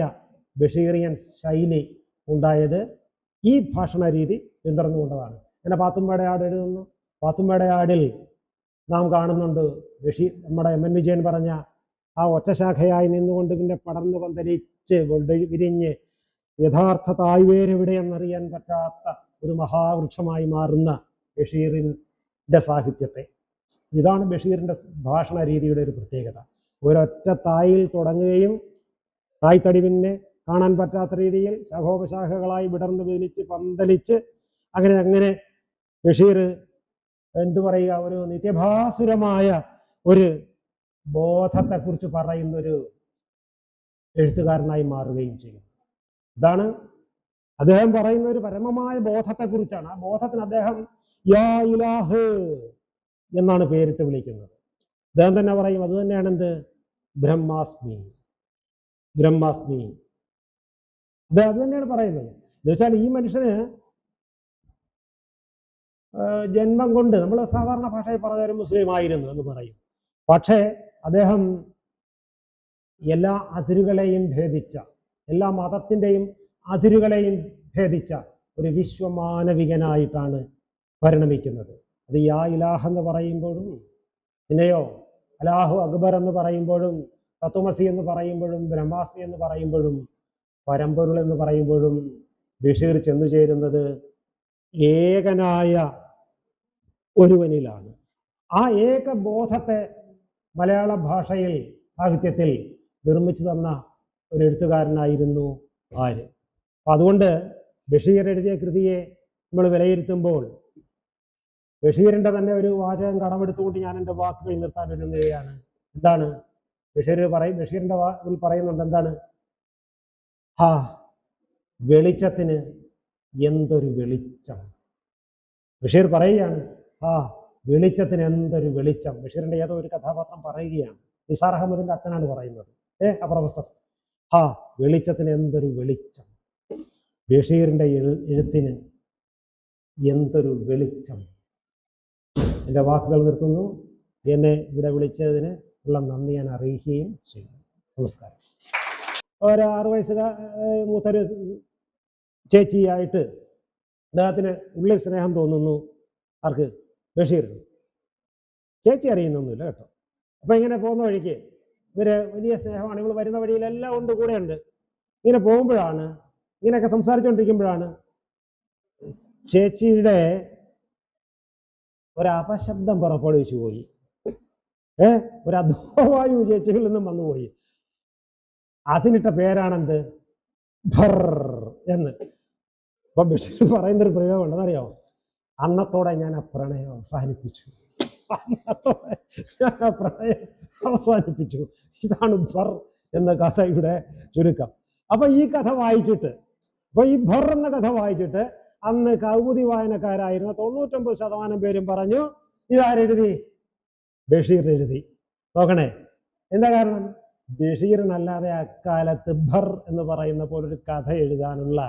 ബഷീറിയൻ ശൈലി ഉണ്ടായത് ഈ ഭാഷണ രീതി പിന്തുടർന്നുകൊണ്ടതാണ്. പിന്നെ പാത്തുമ്മയുടെ ആട് എഴുതുന്നു. പാത്തുമ്മയുടെ ആടിൽ നാം കാണുന്നുണ്ട് ബഷീർ, നമ്മുടെ MN വിജയൻ പറഞ്ഞ ആ ഒറ്റശാഖയായി നിന്നുകൊണ്ട് പിന്നെ പടർന്നു പന്തലിച്ച് വിരിഞ്ഞ് യഥാർത്ഥ തായ്വേരെവിടെയെന്നറിയാൻ പറ്റാത്ത ഒരു മഹാവൃക്ഷമായി മാറുന്ന ബഷീറിൻ്റെ സാഹിത്യത്തെ. ഇതാണ് ബഷീറിൻ്റെ ഭാഷണ രീതിയുടെ ഒരു പ്രത്യേകത. ഒരൊറ്റ തായിൽ തുടങ്ങുകയും തായ്തടി പിന്നെ കാണാൻ പറ്റാത്ത രീതിയിൽ ശാഖോപശാഖകളായി വിടർന്ന് വലിച്ച് പന്തലിച്ച് അങ്ങനെ ബഷീർ എന്തു പറയുക, ഒരു നിത്യഭാസുരമായ ഒരു ബോധത്തെക്കുറിച്ച് പറയുന്നൊരു എഴുത്തുകാരനായി മാറുകയും ചെയ്യും. ഇതാണ് അദ്ദേഹം പറയുന്ന ഒരു പരമമായ ബോധത്തെക്കുറിച്ചാണ്. ആ ബോധത്തിന് അദ്ദേഹം യാ ഇലാഹ് എന്നാണ് പേരിട്ട് വിളിക്കുന്നത്. അദ്ദേഹം തന്നെ പറയും, അത് തന്നെയാണ് എന്ത്, ബ്രഹ്മാസ്മി. അത് തന്നെയാണ് പറയുന്നത്. എന്ന് വെച്ചാൽ ഈ മനുഷ്യന് ജന്മം കൊണ്ട്, നമ്മൾ സാധാരണ ഭാഷയിൽ പറഞ്ഞൊരു മുസ്ലിം ആയിരുന്നു എന്ന് പറയും. പക്ഷേ അദ്ദേഹം എല്ലാ അതിരുകളെയും ഭേദിച്ച, എല്ലാ മതത്തിൻ്റെയും അതിരുകളെയും ഭേദിച്ച ഒരു വിശ്വമാനവികനായിട്ടാണ് പരിണമിക്കുന്നത്. അത് യാ ഇലാഹ് എന്ന് പറയുമ്പോഴും, പിന്നെയോ അലാഹു അക്ബർ എന്ന് പറയുമ്പോഴും, തത്വമസി എന്ന് പറയുമ്പോഴും, ബ്രഹ്മാസ്മി എന്ന് പറയുമ്പോഴും, പരമ്പൊരുൾ എന്ന് പറയുമ്പോഴും ബഷീർ ചെന്നു ചേരുന്നത് ഏകനായ ഒരുവനിലാണ്. ആ ഏകബോധത്തെ മലയാള ഭാഷയിൽ സാഹിത്യത്തിൽ നിർമ്മിച്ചു തന്ന ഒരു എഴുത്തുകാരനായിരുന്നു ആര്. അപ്പം അതുകൊണ്ട് ബഷീർ എഴുതിയ കൃതിയെ നമ്മൾ വിലയിരുത്തുമ്പോൾ ബഷീറിൻ്റെ തന്നെ ഒരു വാചകം കടമെടുത്തുകൊണ്ട് ഞാൻ എൻ്റെ വാക്കുകൾ നിർത്താൻ ഒരുങ്ങുകയാണ്. എന്താണ് ബഷീറിൻ്റെ ഇതിൽ പറയുന്നുണ്ട്, എന്താണ്? ഹാ, വെളിച്ചത്തിന് എന്തൊരു വെളിച്ചം. ബഷീർ പറയുകയാണ്, ആ വെളിച്ചത്തിന് എന്തൊരു വെളിച്ചം. ബഷീറിൻ്റെ ഏതോ ഒരു കഥാപാത്രം പറയുകയാണ്. നിസാർ അഹമ്മദിൻ്റെ അച്ഛനാണ് പറയുന്നത്. ആ പ്രൊഫസർ, ആ വെളിച്ചത്തിന് എന്തൊരു വെളിച്ചം. ബഷീറിൻ്റെ എഴുത്തിന് എന്തൊരു വെളിച്ചം. എൻ്റെ വാക്കുകൾ നിർത്തുന്നു. എന്നെ ഇവിടെ വിളിച്ചതിന് ഉള്ള നന്ദി ഞാൻ അറിയിക്കുകയും ചെയ്യുന്നു. നമസ്കാരം. ഒരു 6 വയസ്സുകാർ മൂത്തൊരു ചേച്ചിയായിട്ട് അദ്ദേഹത്തിന് ഉള്ളിൽ സ്നേഹം തോന്നുന്നു. ആർക്ക്? ബഷീറിന്. ചേച്ചി അറിയുന്നൊന്നുമില്ല കേട്ടോ. അപ്പം ഇങ്ങനെ പോകുന്ന വഴിക്ക് ഇവർ വലിയ സ്നേഹമാണ്. ഇവൾ വരുന്ന വഴിയിലെല്ലാം ഉണ്ട്, കൂടെ ഉണ്ട്. ഇങ്ങനെ പോകുമ്പോഴാണ്, ഇങ്ങനെയൊക്കെ സംസാരിച്ചുകൊണ്ടിരിക്കുമ്പോഴാണ് ചേച്ചിയുടെ ഒരപശബ്ദം പുറപ്പെടുവിച്ചു പോയി. ഒരു അധോവായു ചേച്ചിയിൽ നിന്നും വന്നുപോയി. അതിനിട്ട പേരാണെന്ത്? ഭർ എന്ന്. അപ്പൊ ബഷീർ പറയുന്നൊരു പ്രയോഗം ഉണ്ടെന്നറിയാമോ? അന്നത്തോടെ ഞാൻ ആ പ്രണയം അവസാനിപ്പിച്ചു. അന്നത്തോടെ ഞാൻ ആ പ്രണയം അവസാനിപ്പിച്ചു. ഇതാണ് ഭർ എന്ന കഥയുടെ ചുരുക്കം. അപ്പൊ ഈ കഥ വായിച്ചിട്ട്, ഈ ഭർ എന്ന കഥ വായിച്ചിട്ട് അന്ന് കൗമുദി വായനക്കാരായിരുന്ന 99% പേരും പറഞ്ഞു, ഇതാരെഴുതി? ബഷീർ എഴുതി. നോക്കണേ, എന്താ കാരണം? ബഷീറിനല്ലാതെ അക്കാലത്ത് ഭർ എന്ന് പറയുന്ന പോലൊരു കഥ എഴുതാനുള്ള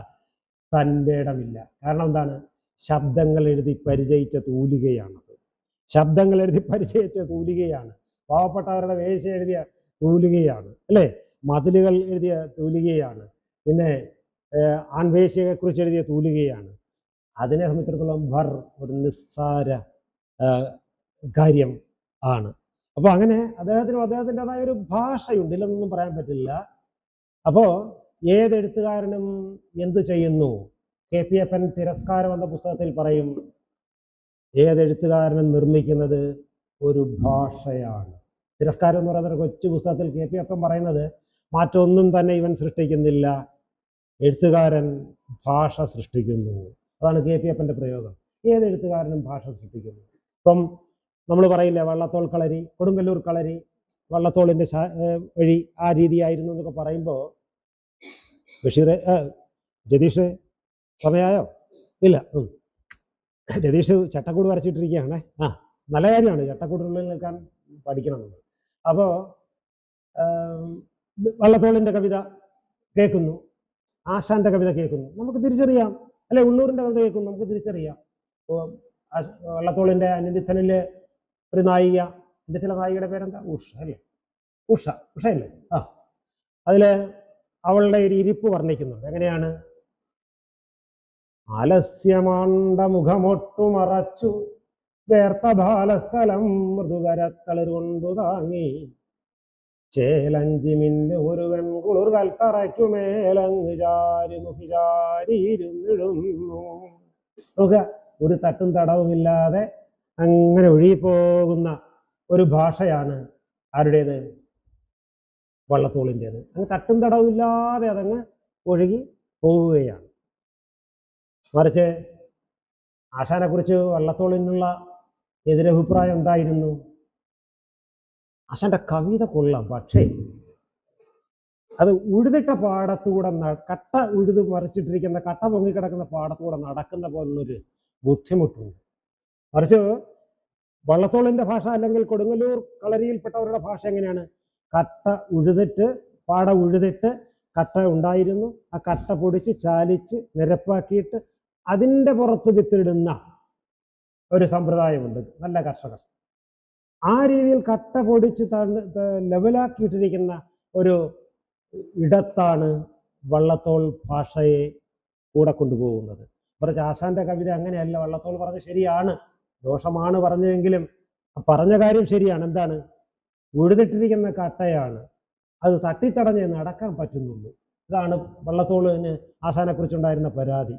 തൻ്റെ ഇടമില്ല. കാരണം എന്താണ്? ശബ്ദങ്ങൾ എഴുതി പരിചയിച്ച തൂലികയാണത്. ശബ്ദങ്ങൾ എഴുതി പരിചയിച്ച തൂലികയാണ്. പാവപ്പെട്ടവരുടെ വേശ എഴുതിയ തൂലികയാണ്, അല്ലേ? മതിലുകൾ എഴുതിയ തൂലികയാണ്. പിന്നെ ആൺവേശയെക്കുറിച്ച് എഴുതിയ തൂലികയാണ്. അതിനെ സംബന്ധിച്ചിടത്തോളം ഭർ ഒരു നിസ്സാര കാര്യം ആണ്. അപ്പോൾ അങ്ങനെ അദ്ദേഹത്തിൻ്റെതായ ഒരു ഭാഷയുണ്ട്, ഇല്ലെന്നൊന്നും പറയാൻ പറ്റില്ല. അപ്പോൾ ഏതെഴുത്തുകാരനും എന്തു ചെയ്യുന്നു? KPFN തിരസ്കാരം എന്ന പുസ്തകത്തിൽ പറയും, ഏതെഴുത്തുകാരനും നിർമ്മിക്കുന്നത് ഒരു ഭാഷയാണ്. തിരസ്കാരം എന്ന് പറയുന്ന ഒരു കൊച്ചു പുസ്തകത്തിൽ KPFN പറയുന്നത്, മാറ്റൊന്നും തന്നെ ഇവൻ സൃഷ്ടിക്കുന്നില്ല, എഴുത്തുകാരൻ ഭാഷ സൃഷ്ടിക്കുന്നു. അതാണ് KPFൻ്റെ പ്രയോഗം. ഏതെഴുത്തുകാരനും ഭാഷ സൃഷ്ടിക്കുന്നു. ഇപ്പം നമ്മൾ പറയില്ല, വള്ളത്തോൾ കളരി, കൊടുങ്ങല്ലൂർ കളരി, വള്ളത്തോളിൻ്റെ വഴി ആ രീതിയായിരുന്നു എന്നൊക്കെ പറയുമ്പോൾ, ബഷീർ രതീഷ് സമയമായോ? ഇല്ല. രതീഷ് ചട്ടക്കൂട് വരച്ചിട്ടിരിക്കുകയാണേ. നല്ല കാര്യമാണ്, ചട്ടക്കൂടിനുള്ളിൽ നിൽക്കാൻ പഠിക്കണം നമ്മൾ. അപ്പോൾ വള്ളത്തോളിൻ്റെ കവിത കേൾക്കുന്നു, ആശാൻ്റെ കവിത കേൾക്കുന്നു, നമുക്ക് തിരിച്ചറിയാം. അല്ലെ, ഉള്ളൂരിൻ്റെ കവിത കേൾക്കുന്നു, നമുക്ക് തിരിച്ചറിയാം. വള്ളത്തോളിൻ്റെ അനിരുദ്ധനിലെ ഒരു നായിക, എൻ്റെ ചില നായികയുടെ പേരെന്താ? ഉഷ അല്ലേ? ഉഷയല്ലേ? അതിൽ അവളുടെ ഒരു ഇരിപ്പ് വർണ്ണിക്കുന്നുണ്ട്. എങ്ങനെയാണ്? ആലസ്യമാണ്ട മുഖമൊട്ടു മറച്ചു വേർത്ത ബാലസ്ഥലം മൃദുകരത്തളിർ കൊണ്ടു താങ്ങി ചേലഞ്ചി മിന്നു ഒരു വെൺകുളിർ കൽത്തറയ്ക്കുമേലങ്ങ് ചാരിമുഖിചാരിയിരുന്നിടുന്നു. നോക്കുക, ഒരു തട്ടും തടവുമില്ലാതെ അങ്ങനെ ഒഴുകിപ്പോകുന്ന ഒരു ഭാഷയാണ് ആരുടേത്? വള്ളത്തോളിൻ്റേത്. അങ്ങ് തട്ടും തടവുമില്ലാതെ അതങ്ങ് ഒഴുകി പോവുകയാണ്. മറിച്ച് ആശാനെക്കുറിച്ച് വള്ളത്തോളിനുള്ള എതിരഭിപ്രായം എന്തായിരുന്നു? ആശാന്റെ കവിത കൊള്ളാം, പക്ഷേ അത് ഉഴുതിട്ട പാടത്തൂടെ കട്ട ഉഴുത് മറിച്ചിട്ടിരിക്കുന്ന, കട്ട പൊങ്ങിക്കിടക്കുന്ന പാടത്തൂടെ നടക്കുന്ന പോലുള്ളൊരു ബുദ്ധിമുട്ടുണ്ട്. മറിച്ച് വള്ളത്തോളിൻ്റെ ഭാഷ അല്ലെങ്കിൽ കൊടുങ്ങല്ലൂർ കളരിയിൽപ്പെട്ടവരുടെ ഭാഷ എങ്ങനെയാണ്? കട്ട ഉഴുതിട്ട്, പാട ഉഴുതിട്ട് കട്ട ഉണ്ടായിരുന്നു, ആ കട്ട പൊടിച്ച് ചാലിച്ച് നിരപ്പാക്കിയിട്ട് അതിൻ്റെ പുറത്ത് വിത്തിടുന്ന ഒരു സമ്പ്രദായമുണ്ട് നല്ല കർഷകർ. ആ രീതിയിൽ കട്ട പൊടിച്ച് ലെവലാക്കിയിട്ടിരിക്കുന്ന ഒരു ഇടത്താണ് വള്ളത്തോൾ ഭാഷയെ കൂടെ കൊണ്ടുപോകുന്നത്. മറിച്ച് ആശാന്റെ കവിത അങ്ങനെയല്ല. വള്ളത്തോൾ പറഞ്ഞത് ശരിയാണ്, ദോഷമാണ് പറഞ്ഞതെങ്കിലും പറഞ്ഞ കാര്യം ശരിയാണ്. എന്താണ്? ഉഴുതിട്ടിരിക്കുന്ന കട്ടയാണ്, അത് തട്ടിത്തടഞ്ഞ് നടക്കാൻ പറ്റുന്നുള്ളൂ. ഇതാണ് വള്ളത്തോളിന് ആശാനെക്കുറിച്ചുണ്ടായിരുന്ന പരാതി.